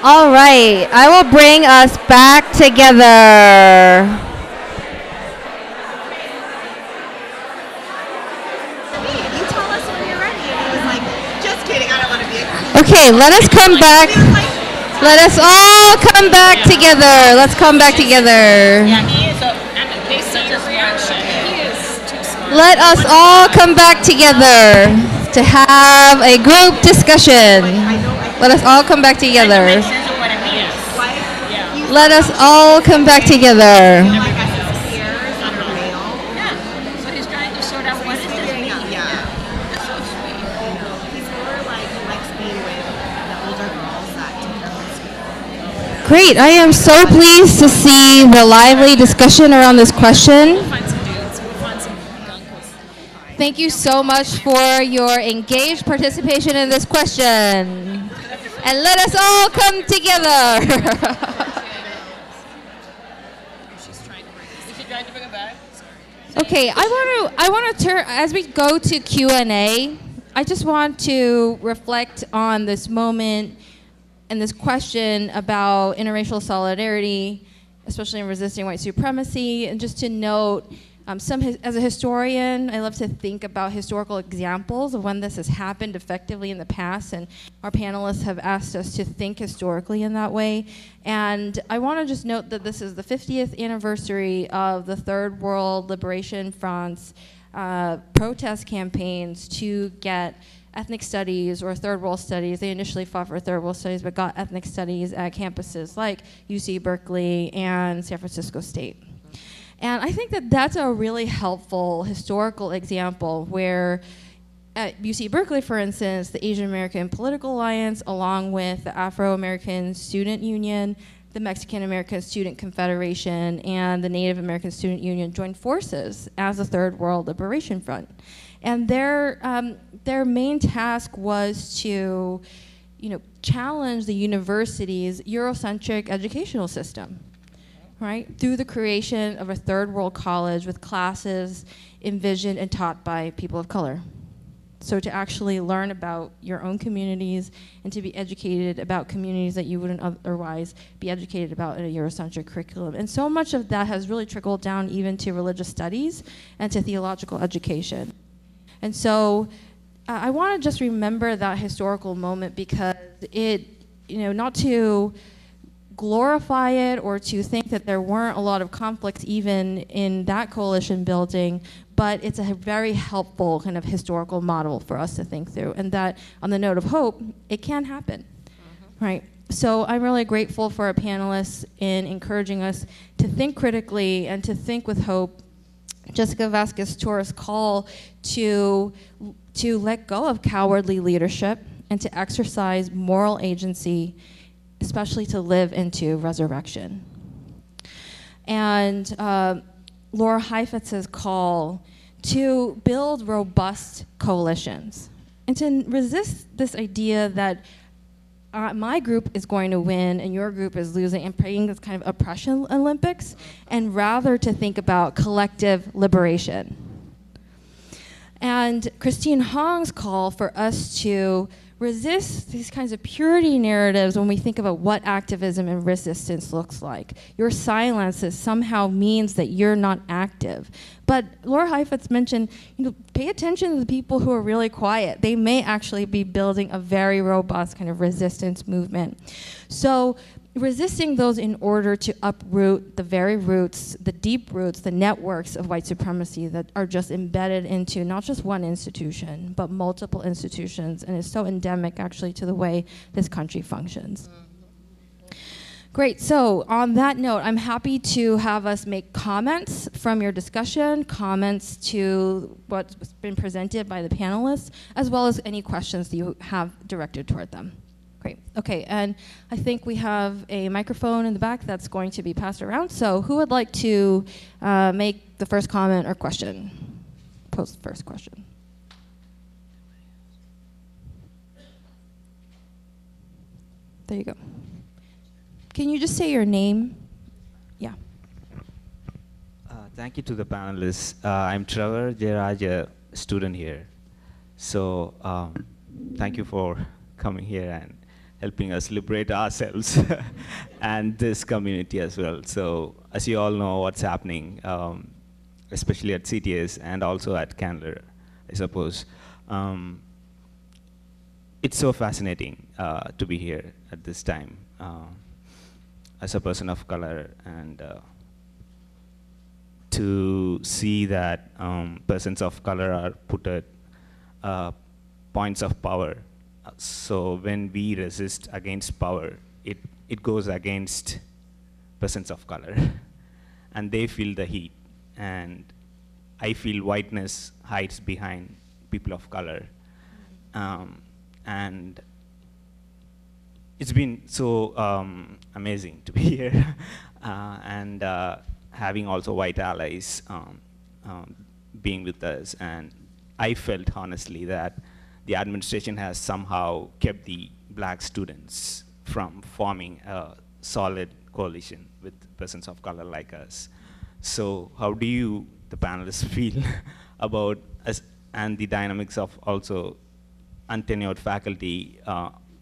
D: All right, I will bring us back together.
G: You tell us when you're ready. And he was like, just kidding, I don't want to be a
D: Okay, let us come back. Let us all come back together. Let's come back together.
H: Yeah, he is a.
F: They see your reaction. He is too smart.
D: Let us all come back together to have a group discussion. Let us all come back together. Let us all come back together.
G: like as his peers on her mail.
F: Yeah. So he's trying to sort out what it is me.
G: Yeah.
F: That's so sweet.
G: He's more like he likes being with the older girls that take care of his.
D: Great. I am so pleased to see the lively discussion around this question.
F: We'll find some dudes. We'll find some gunkles.
D: Thank you so much for your engaged participation in this question. And let us all come together.
H: Trying to bring it back.
D: Okay, I want to turn as we go to Q&A. I just want to reflect on this moment and this question about interracial solidarity, especially in resisting white supremacy, and just to note As a historian, I love to think about historical examples of when this has happened effectively in the past, and our panelists have asked us to think historically in that way. And I want to just note that this is the 50th anniversary of the Third World Liberation Front's protest campaigns to get ethnic studies or third world studies. They initially fought for third world studies, but got ethnic studies at campuses like UC Berkeley and San Francisco State. And I think that that's a really helpful historical example where at UC Berkeley, for instance, the Asian American Political Alliance, along with the Afro-American Student Union, the Mexican American Student Confederation, and the Native American Student Union joined forces as the Third World Liberation Front. And their main task was to, challenge the university's Eurocentric educational system, right? Through the creation of a third world college with classes envisioned and taught by people of color. So to actually learn about your own communities and to be educated about communities that you wouldn't otherwise be educated about in a Eurocentric curriculum. And so much of that has really trickled down even to religious studies and to theological education. And so I want to just remember that historical moment because it, not to glorify it or to think that there weren't a lot of conflicts even in that coalition building, but it's a very helpful kind of historical model for us to think through, and that on the note of hope, it can happen, right? So I'm really grateful for our panelists in encouraging us to think critically and to think with hope. Jessica Vasquez-Torres' call to let go of cowardly leadership and to exercise moral agency, especially to live into resurrection. And Laura Heifetz's call to build robust coalitions and to resist this idea that my group is going to win and your group is losing and playing this kind of oppression Olympics, and rather to think about collective liberation. And Christine Hong's call for us to resist these kinds of purity narratives when we think about what activism and resistance looks like. Your silence somehow means that you're not active. But Laura Heifetz mentioned, pay attention to the people who are really quiet. They may actually be building a very robust kind of resistance movement. So resisting those in order to uproot the very roots, the deep roots, the networks of white supremacy that are just embedded into not just one institution, but multiple institutions, and is so endemic actually to the way this country functions. Great, so on that note, I'm happy to have us make comments from your discussion, comments to what's been presented by the panelists, as well as any questions that you have directed toward them. Great, okay, and I think we have a microphone in the back that's going to be passed around, so who would like to make the first comment or question? Pose the first question. There you go. Can you just say your name? Yeah.
I: Thank you to the panelists. I'm Trevor Jairaj, a student here. So thank you for coming here and helping us liberate ourselves and this community as well. So as you all know what's happening, especially at CTS and also at Candler, I suppose. It's so fascinating to be here at this time. As a person of color, and to see that persons of color are put at points of power. So when we resist against power, it goes against persons of color, and they feel the heat. And I feel whiteness hides behind people of color, and it's been so amazing to be here, and having also white allies being with us. And I felt honestly that the administration has somehow kept the black students from forming a solid coalition with persons of color like us. So how do you, the panelists, feel about us and the dynamics of also untenured faculty,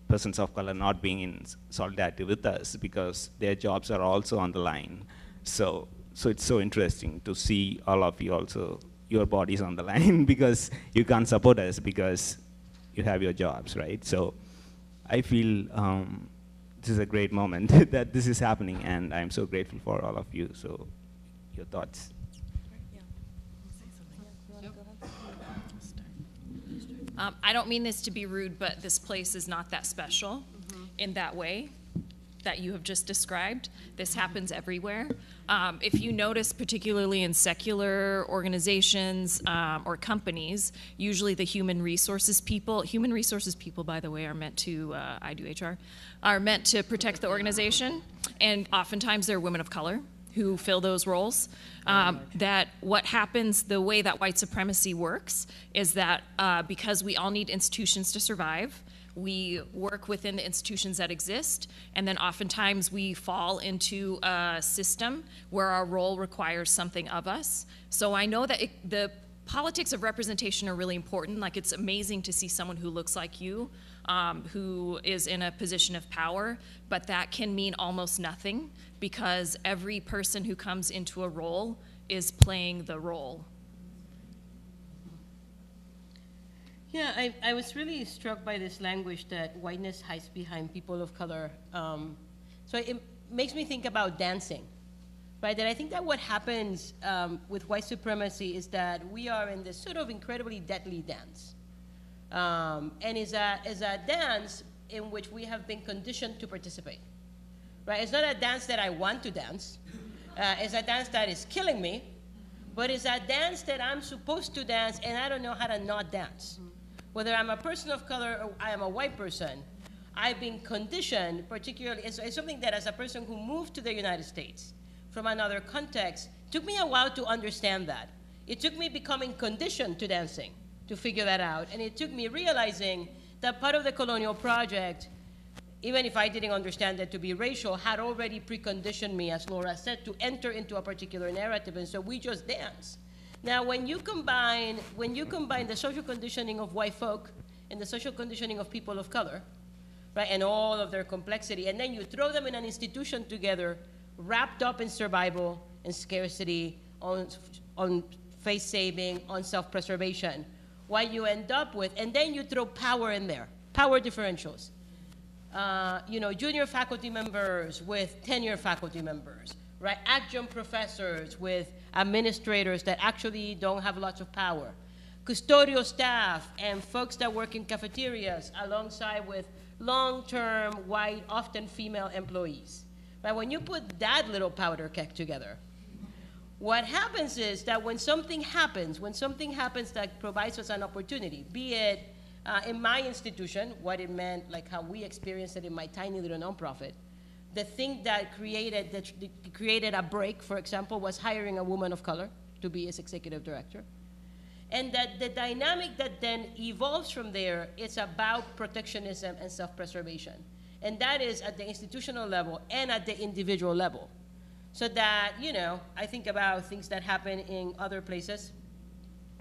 I: persons of color not being in solidarity with us because their jobs are also on the line? So so it's so interesting to see all of you also, your bodies on the line because you can't support us because you have your jobs, right? So I feel this is a great moment that this is happening, and I'm so grateful for all of you. So your thoughts?
F: I don't mean this to be rude, but this place is not that special in that way that you have just described. This happens everywhere. If you notice, particularly in secular organizations or companies, usually the human resources people, by the way, are meant to, I do HR, are meant to protect the organization, and oftentimes they're women of color who fill those roles. That what happens, the way that white supremacy works, is that because we all need institutions to survive, we work within the institutions that exist, and then oftentimes we fall into a system where our role requires something of us. So I know that the politics of representation are really important. Like, it's amazing to see someone who looks like you, who is in a position of power, but that can mean almost nothing because every person who comes into a role is playing the role.
H: Yeah, I was really struck by this language that whiteness hides behind people of color. So it makes me think about dancing, right? That I think that what happens with white supremacy is that we are in this sort of incredibly deadly dance. And is a dance in which we have been conditioned to participate, right? It's not a dance that I want to dance. It's a dance that is killing me, but it's a dance that I'm supposed to dance and I don't know how to not dance. Whether I'm a person of color or I am a white person, I've been conditioned, particularly, it's something that as a person who moved to the United States from another context, took me a while to understand that. It took me becoming conditioned to dancing to figure that out. And it took me realizing that part of the colonial project, even if I didn't understand that to be racial, had already preconditioned me, as Laura said, to enter into a particular narrative. And so we just dance. Now, when you combine the social conditioning of white folk and the social conditioning of people of color, right, and all of their complexity, and then you throw them in an institution together, wrapped up in survival and scarcity, on face saving, on self-preservation, what you end up with, and then you throw power in there, power differentials. Junior faculty members with tenure faculty members, right? Adjunct professors with administrators that actually don't have lots of power. Custodial staff and folks that work in cafeterias alongside with long-term, white, often female employees. Right? When you put that little powder keg together, what happens is that when something happens that provides us an opportunity, be it in my institution, what it meant, like how we experienced it in my tiny little nonprofit, the thing that created a break, for example, was hiring a woman of color to be its executive director. And that the dynamic that then evolves from there, it's about protectionism and self-preservation. And that is at the institutional level and at the individual level. So that, I think about things that happen in other places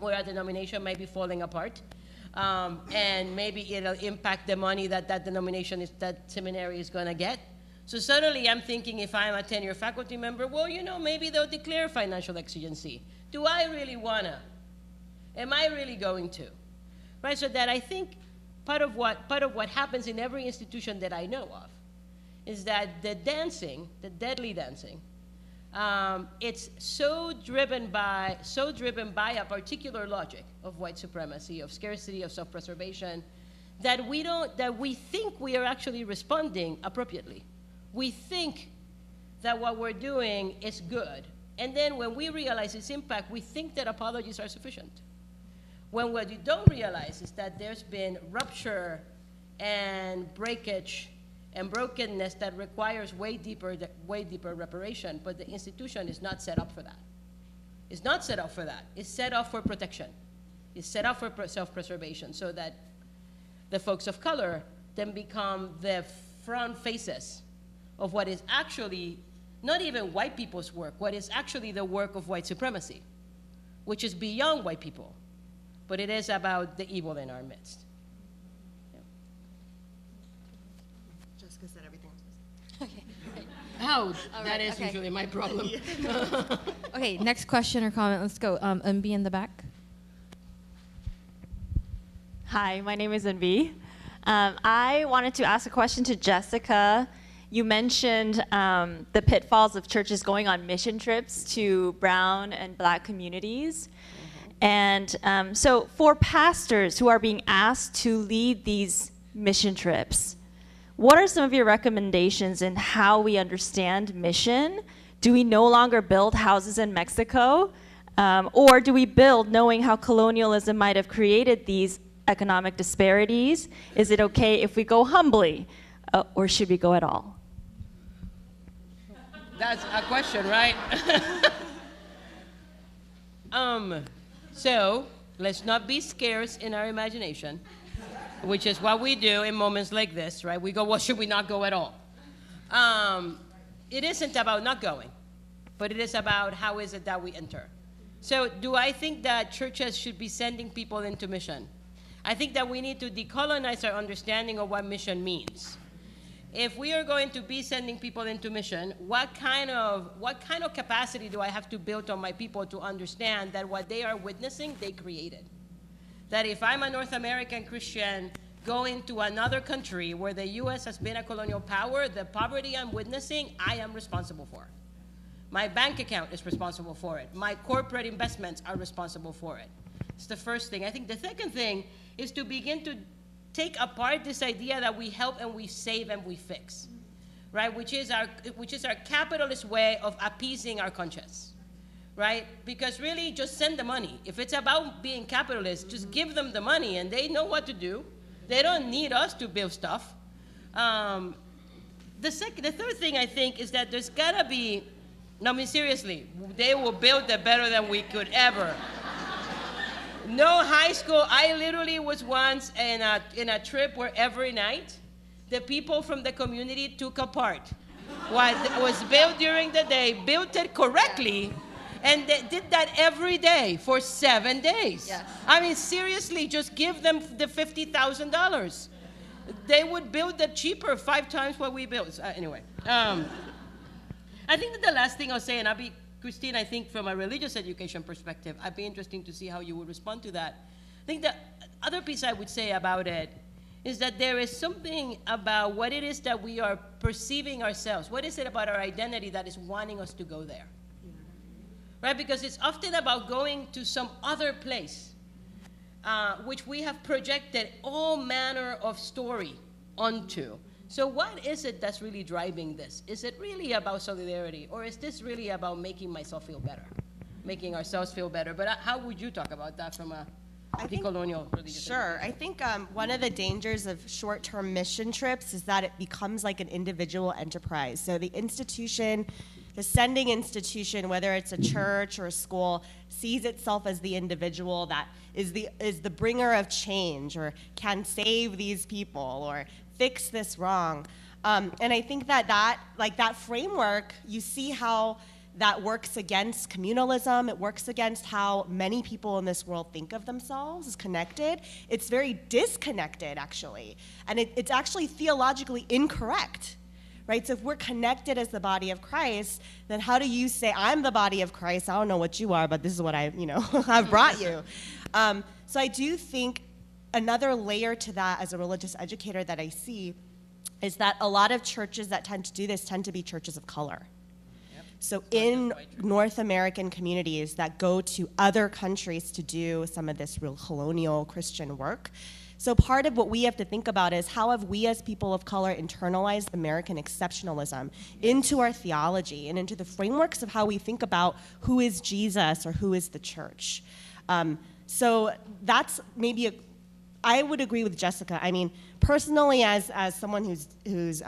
H: where a denomination might be falling apart. And maybe it'll impact the money that that seminary is gonna get. So suddenly I'm thinking, if I'm a tenure faculty member, well, maybe they'll declare financial exigency. Do I really wanna? Am I really going to? Right, so that I think part of what happens in every institution that I know of is that the dancing, the deadly dancing, it's so driven by a particular logic of white supremacy, of scarcity, of self-preservation, that we think we are actually responding appropriately. We think that what we're doing is good. And then when we realize its impact, we think that apologies are sufficient. When what you don't realize is that there's been rupture and breakage and brokenness that requires way deeper reparation, but the institution is not set up for that. It's not set up for that. It's set up for protection. It's set up for self-preservation so that the folks of color then become the front faces of what is actually not even white people's work, what is actually the work of white supremacy, which is beyond white people, but it is about the evil in our midst.
G: Jessica said everything.
H: Okay. loud,
D: All
H: that
D: right,
H: is
D: okay.
H: usually my problem.
D: Okay, next question or comment. Let's go. MB in the back.
J: Hi, my name is Envy. I wanted to ask a question to Jessica. You mentioned the pitfalls of churches going on mission trips to brown and black communities. And so for pastors who are being asked to lead these mission trips, what are some of your recommendations in how we understand mission? Do we no longer build houses in Mexico? Or do we build knowing how colonialism might have created these economic disparities? Is it okay if we go humbly, or should we go at all?
H: That's a question, right? So let's not be scarce in our imagination, which is what we do in moments like this, right? We go, well, should we not go at all? It isn't about not going, but it is about how is it that we enter. So do I think that churches should be sending people into mission? I think that we need to decolonize our understanding of what mission means. If we are going to be sending people into mission, what kind of capacity do I have to build on my people to understand that what they are witnessing, they created? That if I'm a North American Christian going to another country where the US has been a colonial power, the poverty I'm witnessing, I am responsible for. My bank account is responsible for it. My corporate investments are responsible for it. It's the first thing. I think the second thing is to begin to take apart this idea that we help and we save and we fix, right? Which is our capitalist way of appeasing our conscience, right? Because really, just send the money. If it's about being capitalist, just give them the money and they know what to do. They don't need us to build stuff. The third thing I think is that there's gotta be, no, I mean seriously, they will build it better than we could ever. No high school. I literally was once in a trip where every night the people from the community took apart what was built during the day, built it correctly, and they did that every day for 7 days.
D: Yes.
H: I mean, seriously, just give them the $50,000. They would build it cheaper, 5 times what we built. Anyway, I think that the last thing I'll say, and Christine, I think from a religious education perspective, I'd be interesting to see how you would respond to that. I think the other piece I would say about it is that there is something about what it is that we are perceiving ourselves. What is it about our identity that is wanting us to go there? Right? Because it's often about going to some other place, which we have projected all manner of story onto. So what is it that's really driving this? Is it really about solidarity, or is this really about making myself feel better, making ourselves feel better? But how would you talk about that from a decolonial religious
E: Sure. I think one of the dangers of short-term mission trips is that it becomes like an individual enterprise. So the institution, the sending institution, whether it's a church or a school, sees itself as the individual that is the bringer of change, or can save these people, or fix this wrong. And I think that framework, you see how that works against communalism. It works against how many people in this world think of themselves as connected. It's very disconnected, actually. And it's actually theologically incorrect, right? So if we're connected as the body of Christ, then how do you say, I'm the body of Christ, I don't know what you are, but this is what I've brought you. So I do think another layer to that as a religious educator that I see is that a lot of churches that tend to do this tend to be churches of color. So in North American communities that go to other countries to do some of this real colonial Christian work. So part of what we have to think about is how have we as people of color internalized American exceptionalism into our theology and into the frameworks of how we think about who is Jesus or who is the church. So that's maybe I would agree with Jessica. I mean, personally, as someone who's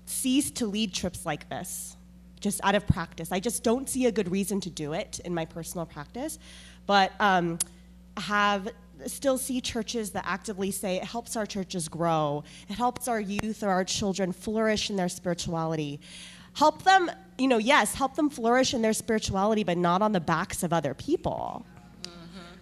E: ceased to lead trips like this, just out of practice. I just don't see a good reason to do it in my personal practice, but still see churches that actively say it helps our churches grow, it helps our youth or our children flourish in their spirituality. Help them, help them flourish in their spirituality, but not on the backs of other people.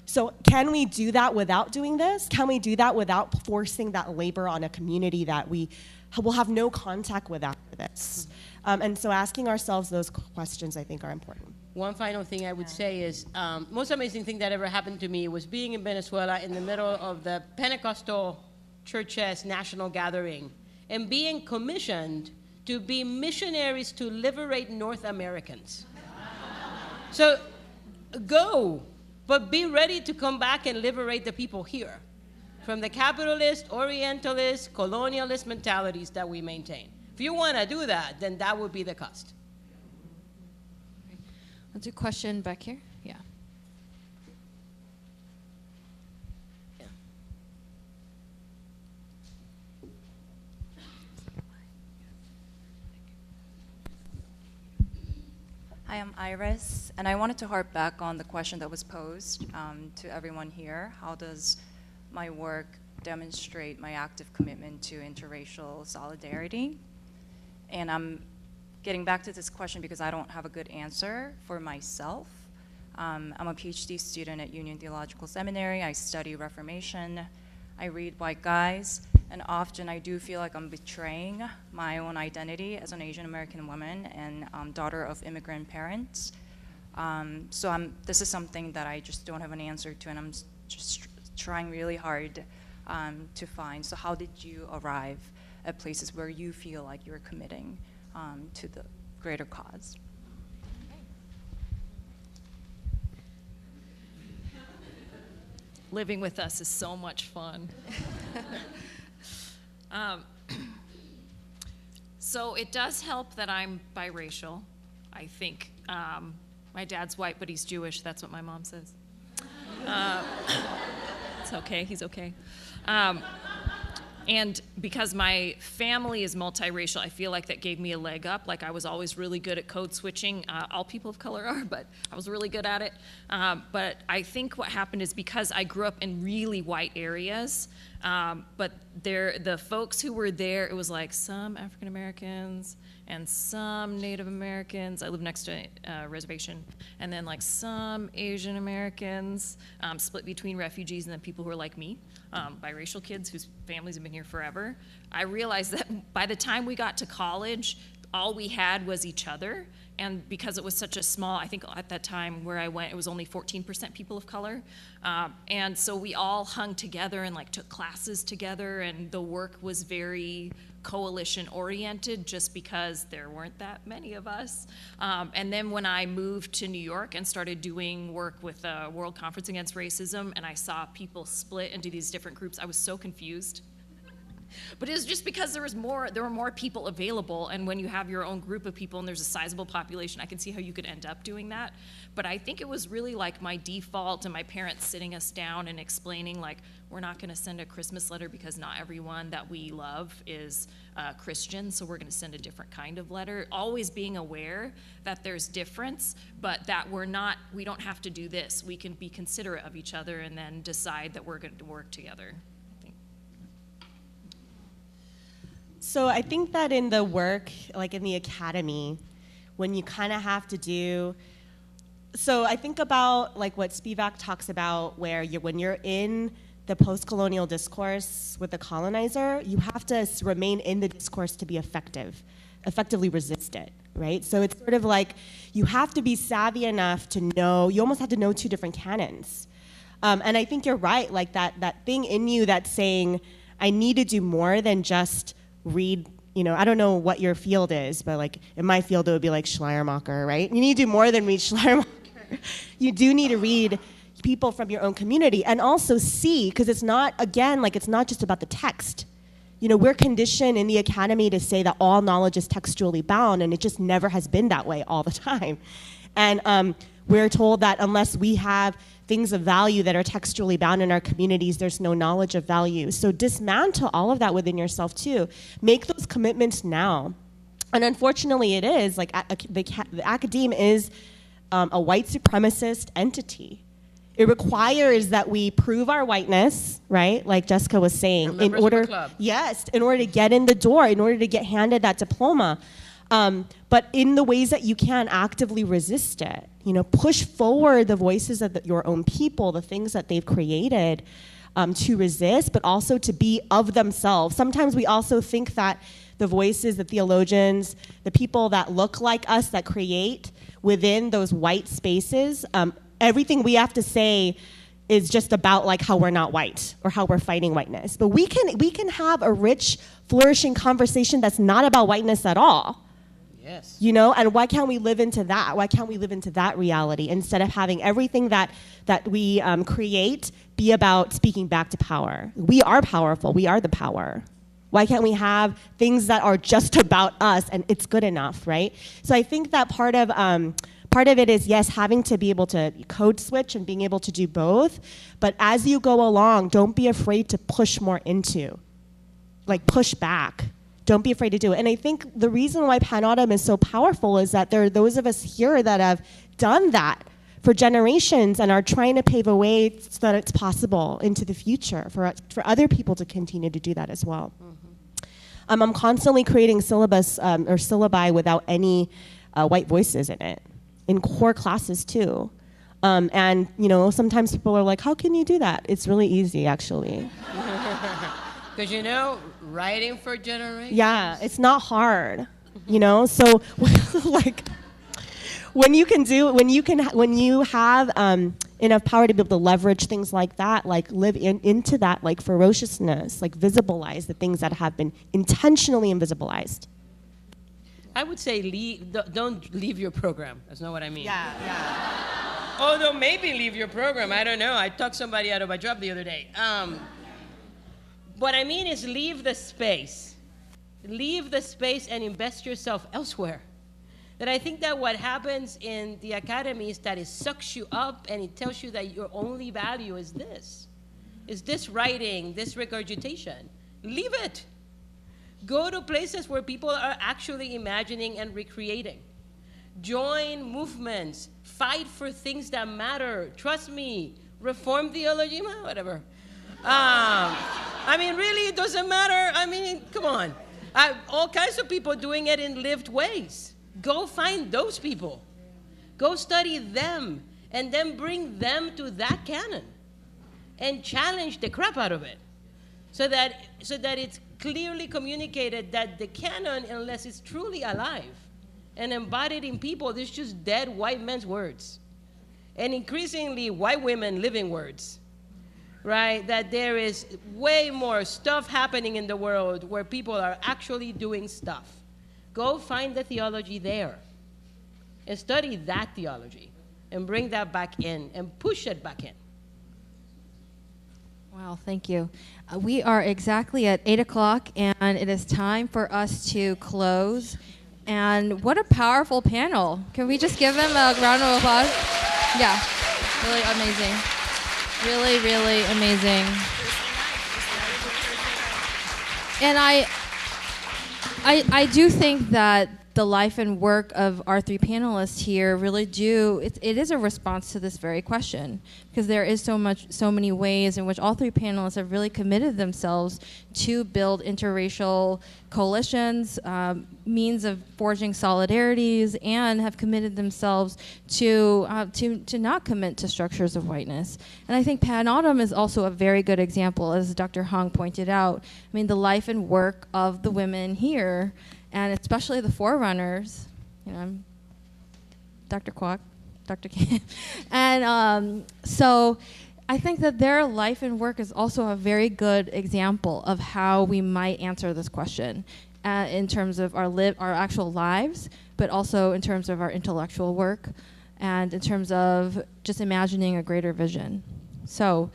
E: So can we do that without doing this? Can we do that without forcing that labor on a community that we will have no contact with after this? And so asking ourselves those questions, I think, are important.
H: One final thing I would say is, most amazing thing that ever happened to me was being in Venezuela in the middle of the Pentecostal churches national gathering and being commissioned to be missionaries to liberate North Americans. So go, but be ready to come back and liberate the people here from the capitalist, orientalist, colonialist mentalities that we maintain. If you want to do that, then that would be the cost.
D: Let's do a question back here. Yeah.
K: Hi, I'm Iris, and I wanted to harp back on the question that was posed to everyone here. How does my work demonstrate my active commitment to interracial solidarity? And I'm getting back to this question because I don't have a good answer for myself. I'm a PhD student at Union Theological Seminary. I study Reformation. I read white guys, and often I do feel like I'm betraying my own identity as an Asian American woman and daughter of immigrant parents. So this is something that I just don't have an answer to, and I'm just trying really hard to find. So how did you arrive at places where you feel like you're committing to the greater cause?
F: Living with us is so much fun. So it does help that I'm biracial, I think. My dad's white, but he's Jewish. That's what my mom says. It's okay. He's okay. And because my family is multiracial, I feel like that gave me a leg up. Like I was always really good at code switching. All people of color are, but I was really good at it. But I think what happened is because I grew up in really white areas, but the folks who were there, it was like some African Americans and some Native Americans. I live next to a reservation. And then like some Asian Americans, split between refugees and then people who are like me, biracial kids whose families have been here forever. I realized that by the time we got to college, all we had was each other. And because it was such a small, I think at that time where I went, it was only 14% people of color. And so we all hung together and like took classes together, and the work was very coalition oriented just because there weren't that many of us. And then when I moved to New York and started doing work with the World Conference Against Racism, and I saw people split into these different groups, I was so confused. But it was just because there were more people available, and when you have your own group of people and there's a sizable population, I can see how you could end up doing that. But I think it was really like my default and my parents sitting us down and explaining like, we're not gonna send a Christmas letter because not everyone that we love is Christian, so we're gonna send a different kind of letter. Always being aware that there's difference, but that we don't have to do this. We can be considerate of each other and then decide that we're gonna work together.
E: So I think that in the work, like in the academy, when you kind of have to do, so I think about like what Spivak talks about, where when you're in the post-colonial discourse with the colonizer, you have to remain in the discourse to be effectively resist it, right? So it's sort of like you have to be savvy enough to know, you almost have to know two different canons. And I think you're right, like that thing in you that's saying, I need to do more than just read, I don't know what your field is, but like in my field it would be like Schleiermacher, right? You need to do more than read Schleiermacher. You do need to read people from your own community and also see, because it's not, again, like it's not just about the text. We're conditioned in the academy to say that all knowledge is textually bound, and it just never has been that way all the time. And we're told that unless we have things of value that are textually bound in our communities, there's no knowledge of value. So dismantle all of that within yourself too. Make those commitments now. And unfortunately it is, like the academe is a white supremacist entity. It requires that we prove our whiteness, right? Like Jessica was saying, in order to get in the door, in order to get handed that diploma. But in the ways that you can, actively resist it. You know, push forward the voices of your own people, the things that they've created, to resist, but also to be of themselves. Sometimes we also think that the voices, the theologians, the people that look like us, that create within those white spaces, everything we have to say is just about like how we're not white or how we're fighting whiteness. But we can have a rich, flourishing conversation that's not about whiteness at all.
H: Yes.
E: You know, and why can't we live into that? Why can't we live into that reality instead of having everything that we create be about speaking back to power? We are powerful. We are the power. Why can't we have things that are just about us and it's good enough, right? So I think that part of it is, yes, having to be able to code switch and being able to do both. But as you go along, don't be afraid to push more into, like push back. Don't be afraid to do it. And I think the reason why PANAAWTM is so powerful is that there are those of us here that have done that for generations and are trying to pave a way so that it's possible into the future for other people to continue to do that as well. Mm-hmm. I'm constantly creating syllabus or syllabi without any white voices in it, in core classes too. And you know, sometimes people are like, how can you do that? It's really easy, actually.
H: Because you know, writing for generations.
E: Yeah, it's not hard, you know. So, like, when you have enough power to be able to leverage things like that, like live into that, like ferociousness, like visibilize the things that have been intentionally invisibilized.
H: I would say don't leave your program. That's not what I mean.
E: Yeah.
H: Although maybe leave your program. I don't know. I talked somebody out of a job the other day. What I mean is leave the space. Leave the space and invest yourself elsewhere. That I think that what happens in the academy is that it sucks you up and it tells you that your only value is this writing, this regurgitation. Leave it. Go to places where people are actually imagining and recreating. Join movements. Fight for things that matter. Trust me. Reform theology, whatever. I mean, really, it doesn't matter. I mean, come on. All kinds of people doing it in lived ways. Go find those people. Go study them, and then bring them to that canon, and challenge the crap out of it, so that it's clearly communicated that the canon, unless it's truly alive and embodied in people, is just dead white men's words, and increasingly white women living words. Right, that there is way more stuff happening in the world where people are actually doing stuff. Go find the theology there and study that theology and bring that back in and push it back in.
D: Wow, thank you. We are exactly at 8 o'clock, and it is time for us to close. And what a powerful panel. Can we just give them a round of applause? Yeah, really amazing. Really, really amazing. And I do think that the life and work of our three panelists here really it is a response to this very question, because there is so many ways in which all three panelists have really committed themselves to build interracial coalitions, means of forging solidarities, and have committed themselves to not commit to structures of whiteness. And I think PANAAWTM is also a very good example, as Dr. Hong pointed out. I mean, the life and work of the women here, and especially the forerunners, you know, Dr. Kwok, Dr. Kim. And so I think that their life and work is also a very good example of how we might answer this question in terms of our actual lives, but also in terms of our intellectual work and in terms of just imagining a greater vision. So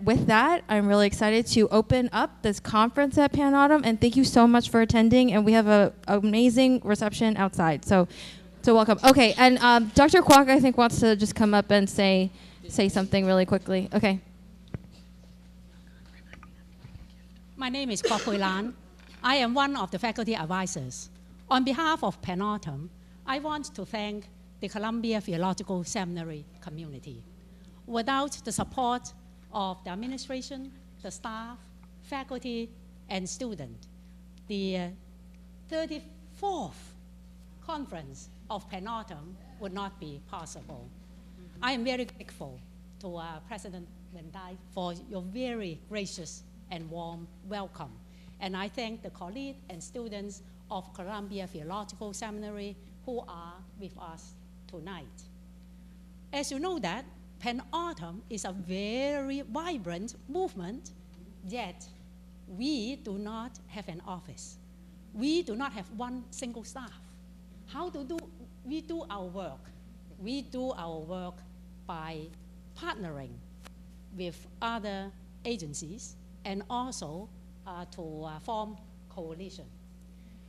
D: with that, I'm really excited to open up this conference at PANAAWTM, and thank you so much for attending, and we have an amazing reception outside, so welcome. Okay, and Dr. Kwok, I think, wants to just come up and say something really quickly. Okay.
L: My name is Kwok Hui Lan. I am one of the faculty advisors. On behalf of PANAAWTM, I want to thank the Columbia Theological Seminary community. Without the support of the administration, the staff, faculty, and students, the 34th conference of PANAAWTM would not be possible. I am very grateful to President Van Dyke for your very gracious and warm welcome. And I thank the colleagues and students of Columbia Theological Seminary who are with us tonight. As you know that, PANAAWTM is a very vibrant movement, yet we do not have an office. We do not have one single staff. How do we do our work? We do our work by partnering with other agencies and also to form coalition.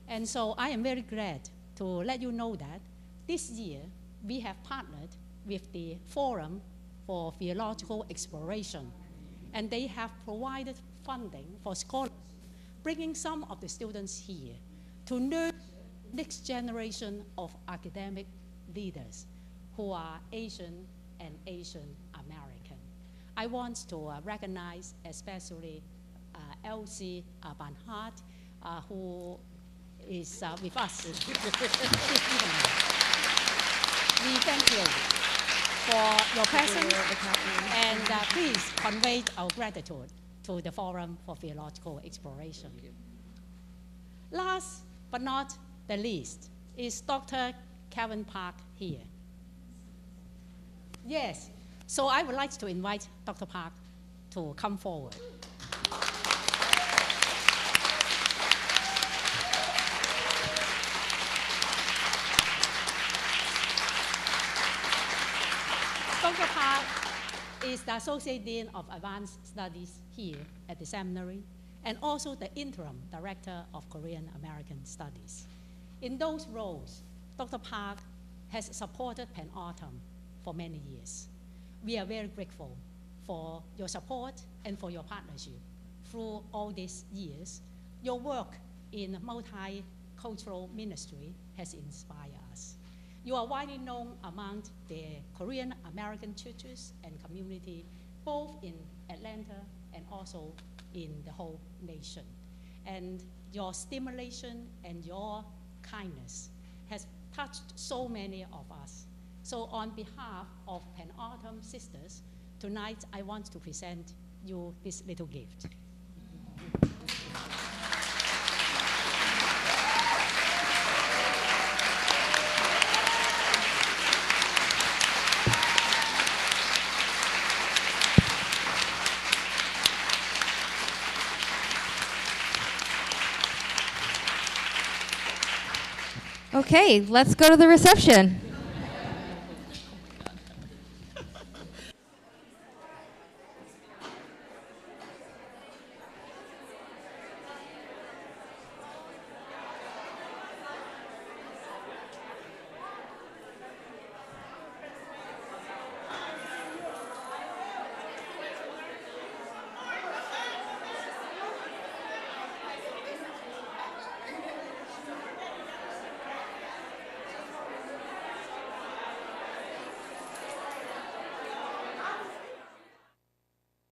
L: And so I am very glad to let you know that this year we have partnered with the Forum for Theological Exploration, and they have provided funding for scholars, bringing some of the students here to nurture the next generation of academic leaders who are Asian and Asian American. I want to recognize especially Elsie Banhart, who is with us this evening. We thank you for your presence, and please convey our gratitude to the Forum for Theological Exploration. Last but not the least is Dr. Kevin Park here. Yes, so I would like to invite Dr. Park to come forward. Dr. Park is the Associate Dean of Advanced Studies here at the seminary, and also the Interim Director of Korean American Studies. In those roles, Dr. Park has supported PANAAWTM for many years. We are very grateful for your support and for your partnership through all these years. Your work in multicultural ministry has inspired us. You are widely known among the Korean American churches and community, both in Atlanta and also in the whole nation. And your stimulation and your kindness has touched so many of us. So on behalf of PANAAWTM sisters, tonight I want to present you this little gift.
D: Okay, let's go to the reception.